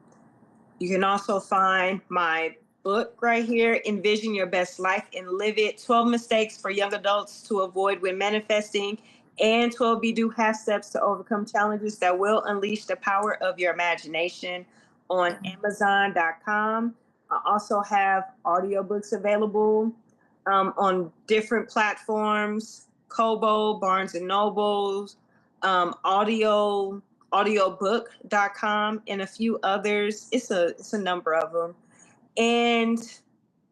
You can also find my book right here, Envision Your Best Life and Live It: 12 Mistakes for Young Adults to Avoid When Manifesting, and 12 Be Do Half Steps to Overcome Challenges That Will Unleash the Power of Your Imagination, on Amazon.com. I also have audiobooks available on different platforms: Kobo, Barnes and Nobles, audio audiobook.com, and a few others. It's a number of them. And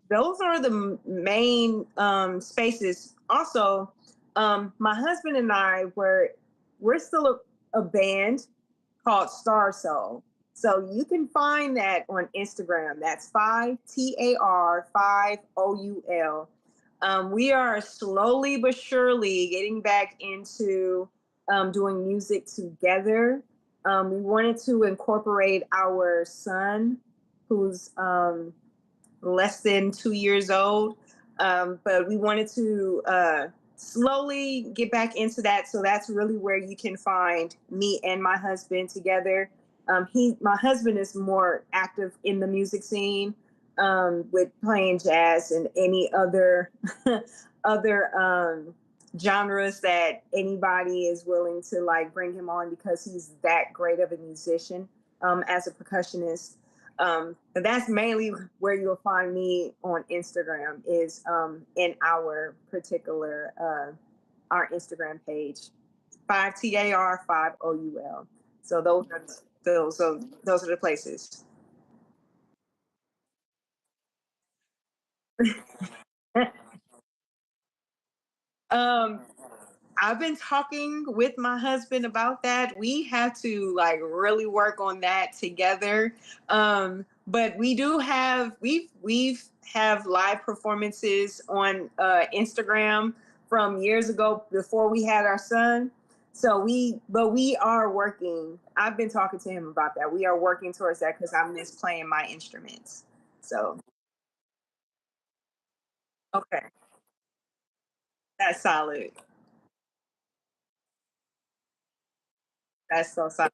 those are the main spaces. Also, my husband and I we're still a band called Star Soul. So you can find that on Instagram. That's 5TAR5OUL. We are slowly but surely getting back into doing music together. We wanted to incorporate our son, who's less than 2 years old. But we wanted to slowly get back into that. So that's really where you can find me and my husband together. My husband is more active in the music scene, with playing jazz and any other other genres that anybody is willing to like bring him on, because he's that great of a musician as a percussionist. But that's mainly where you'll find me on Instagram, is in our particular our Instagram page, 5TAR5OUL. So those are the places. um I've been talking with my husband about that. We have to like really work on that together. But we do have we've have live performances on Instagram from years ago before we had our son. So we are working. I've been talking to him about that. We are working towards that because I miss playing my instruments. So okay, that's solid. That's so solid.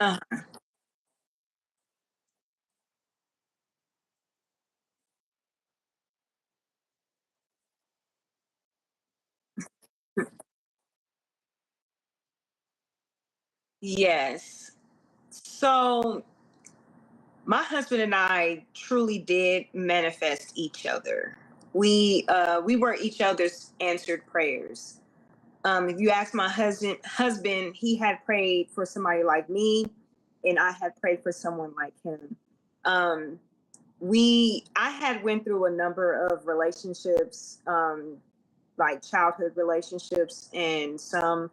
Uh, yes. So my husband and I truly did manifest each other. We were each other's answered prayers. If you ask my husband, he had prayed for somebody like me, and I had prayed for someone like him. Um, I had went through a number of relationships, like childhood relationships, and some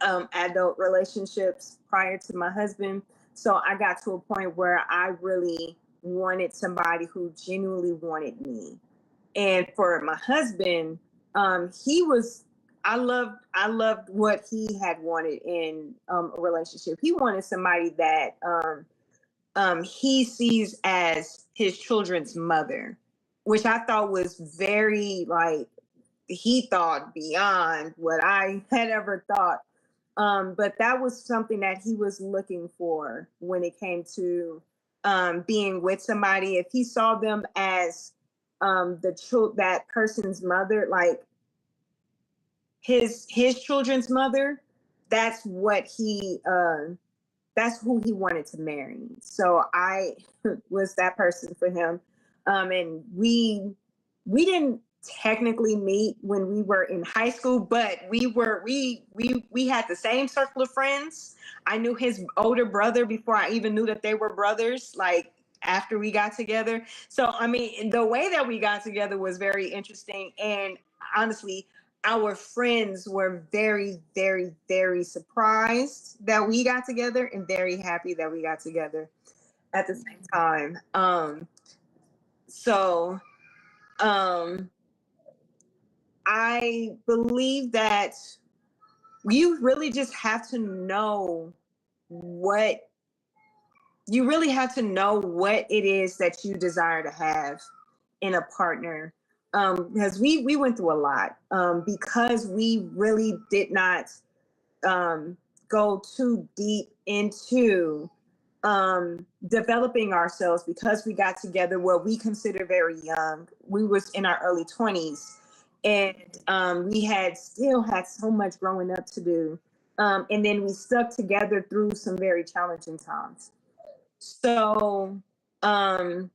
adult relationships prior to my husband. So I got to a point where I really wanted somebody who genuinely wanted me. And for my husband, he was I loved what he had wanted in a relationship. He wanted somebody that he sees as his children's mother, which I thought was very like he thought beyond what I had ever thought. But that was something that he was looking for when it came to being with somebody. If he saw them as that person's mother, like his children's mother, that's what he that's who he wanted to marry. So I was that person for him. And we didn't technically meet when we were in high school, but we had the same circle of friends. I knew his older brother before I even knew that they were brothers, like after we got together. So I mean, the way that we got together was very interesting. And honestly, our friends were very, very, very surprised that we got together and very happy that we got together at the same time. So um, I believe that you really just have to know what you really have to know what it is that you desire to have in a partner. Because we went through a lot because we really did not um, go too deep into developing ourselves because we got together what we consider very young. We was in our early 20s, and we had still had so much growing up to do. And then we stuck together through some very challenging times. So um,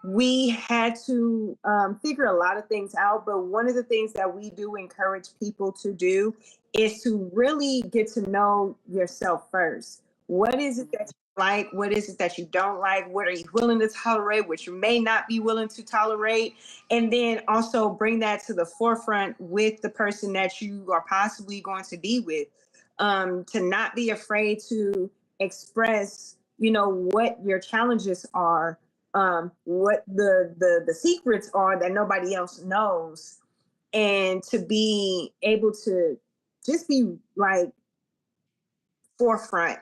we had to figure a lot of things out. But one of the things that we do encourage people to do is to really get to know yourself first. What is it that you like? What is it that you don't like? What are you willing to tolerate? What you may not be willing to tolerate? And then also bring that to the forefront with the person that you are possibly going to be with. To not be afraid to express, what your challenges are, what the secrets are that nobody else knows, and to be able to just be like forefront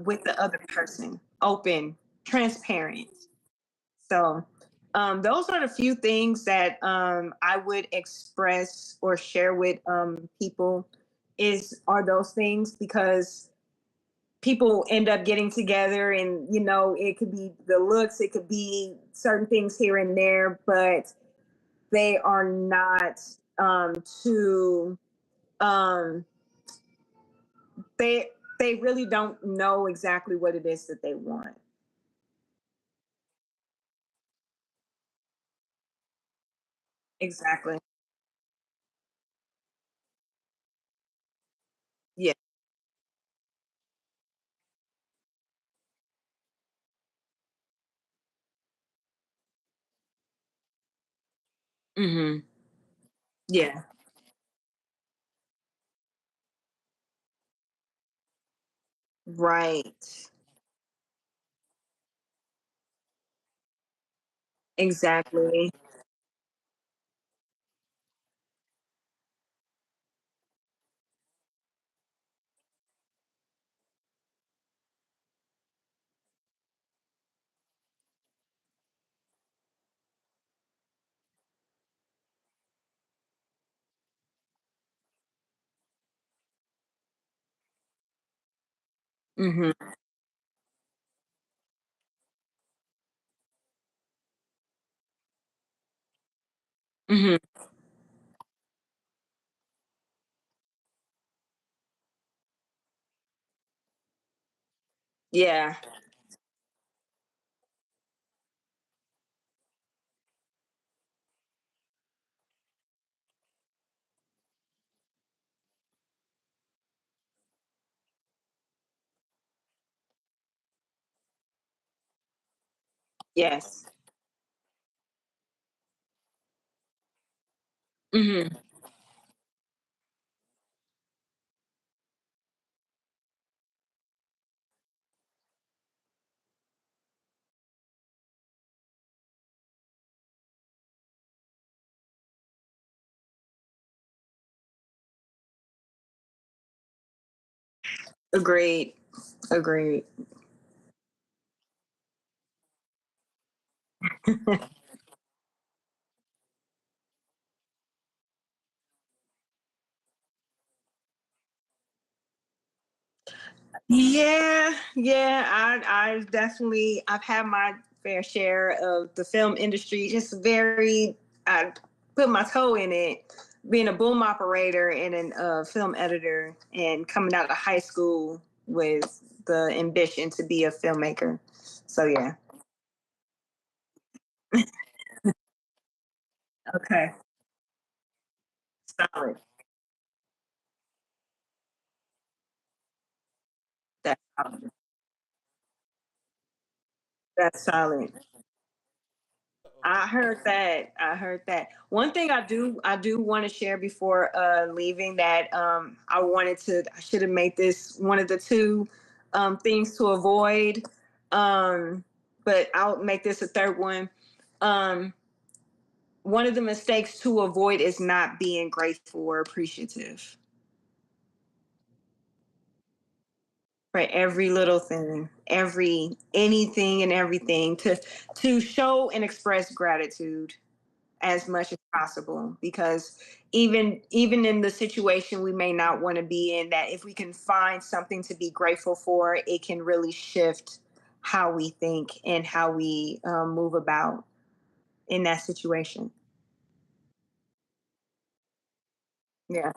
with the other person, open, transparent. So those are the few things that I would express or share with people is are those things, because people end up getting together and it could be the looks, it could be certain things here and there, but they are not too um they they really don't know exactly what it is that they want. Exactly. Yeah. Hmm. Yeah. Right. Exactly. Hmm. Hmm. Yeah. Yes. Hmm. Agreed. Agreed. Yeah, yeah, I definitely I've had my fair share of the film industry. Just very, I put my toe in it, being a boom operator and a film editor, and coming out of high school with the ambition to be a filmmaker. So yeah. Okay. Solid. That's solid. That's solid. I heard that. I heard that. One thing I do want to share before leaving that I should have made this one of the two things to avoid. Um but I'll make this a third one. Um One of the mistakes to avoid is not being grateful or appreciative for every little thing, every anything and everything, to show and express gratitude as much as possible, because even in the situation we may not want to be in, that if we can find something to be grateful for, it can really shift how we think and how we move about in that situation. Yeah.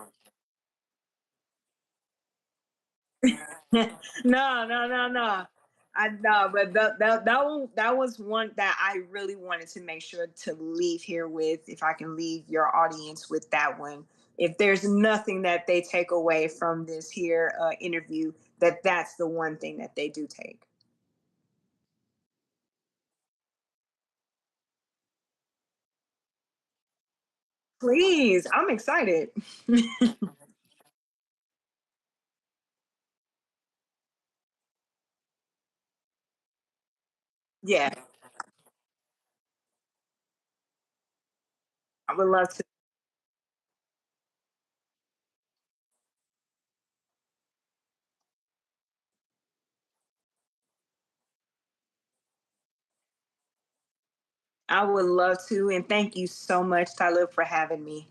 No, no, no, no. I know, but that was one that I really wanted to make sure to leave here with. If I can leave your audience with that one, if there's nothing that they take away from this here interview, that's the one thing that they do take. Please, I'm excited. Yeah, I would love to. I would love to, and thank you so much, Tyler, for having me.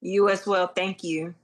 You as well. Thank you.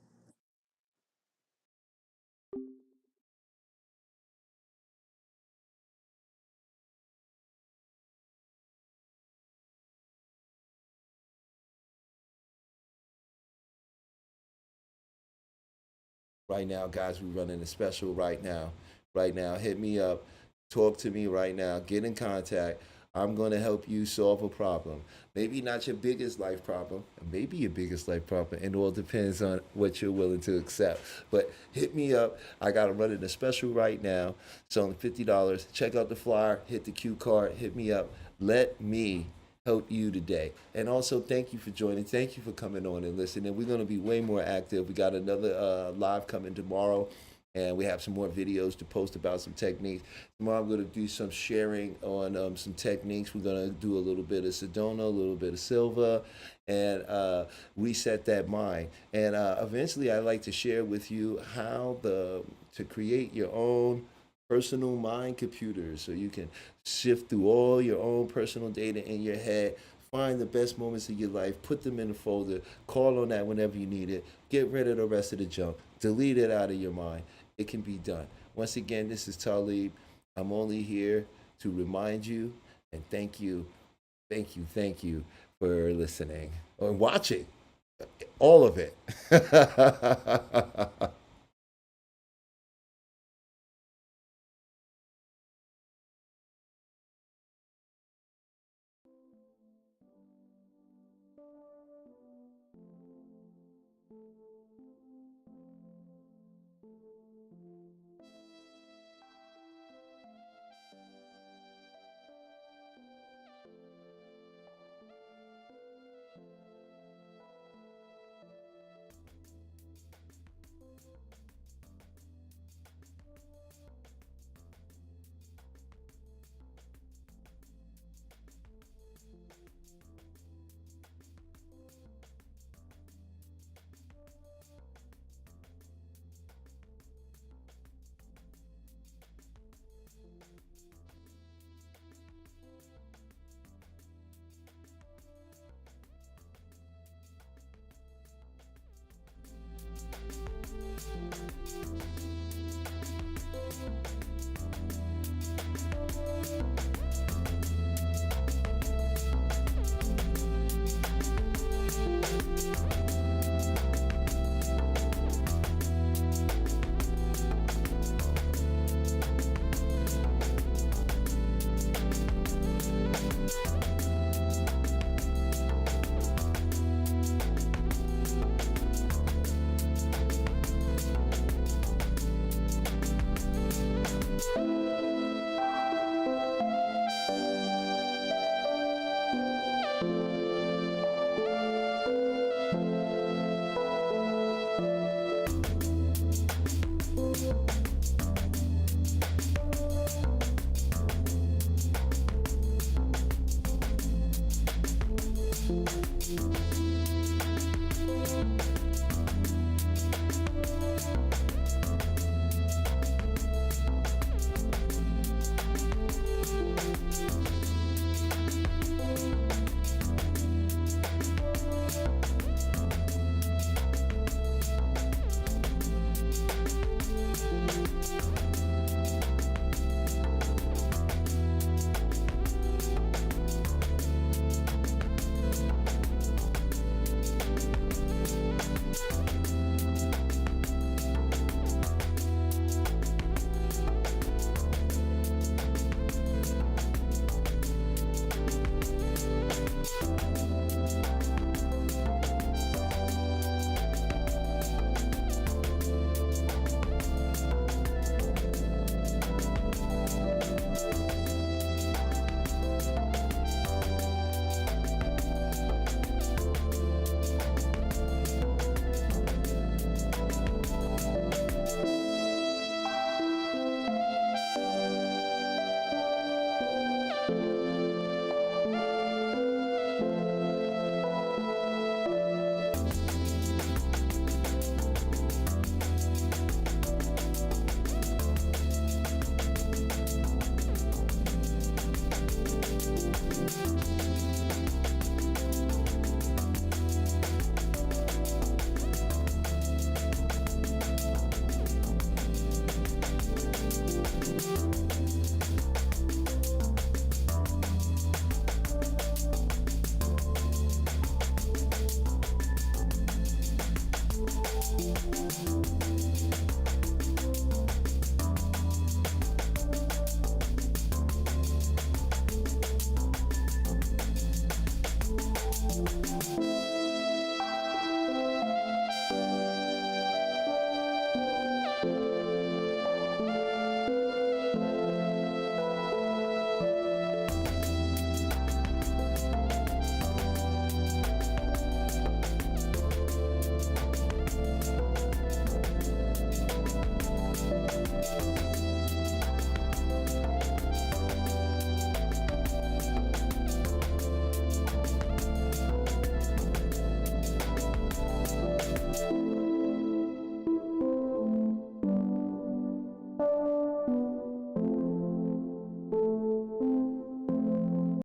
Right now, guys, we're running a special right now. Right now, hit me up, talk to me right now, get in contact. I'm going to help you solve a problem. Maybe not your biggest life problem, maybe your biggest life problem. It all depends on what you're willing to accept. But hit me up. I got to run in a special right now. It's only $50. Check out the flyer, hit the Q card, hit me up. Let me help you today. And also, thank you for joining. Thank you for coming on and listening. We're going to be way more active. We got another live coming tomorrow, and we have some more videos to post about some techniques. Tomorrow, I'm going to do some sharing on some techniques. We're going to do a little bit of Sedona, a little bit of Silva, and reset that mind. And eventually, I'd like to share with you how to create your own personal mind computer so you can sift through all your own personal data in your head, find the best moments of your life, put them in a folder, call on that whenever you need it, get rid of the rest of the junk, delete it out of your mind. It can be done. Once again, this is Talib. I'm only here to remind you and thank you for listening or watching all of it.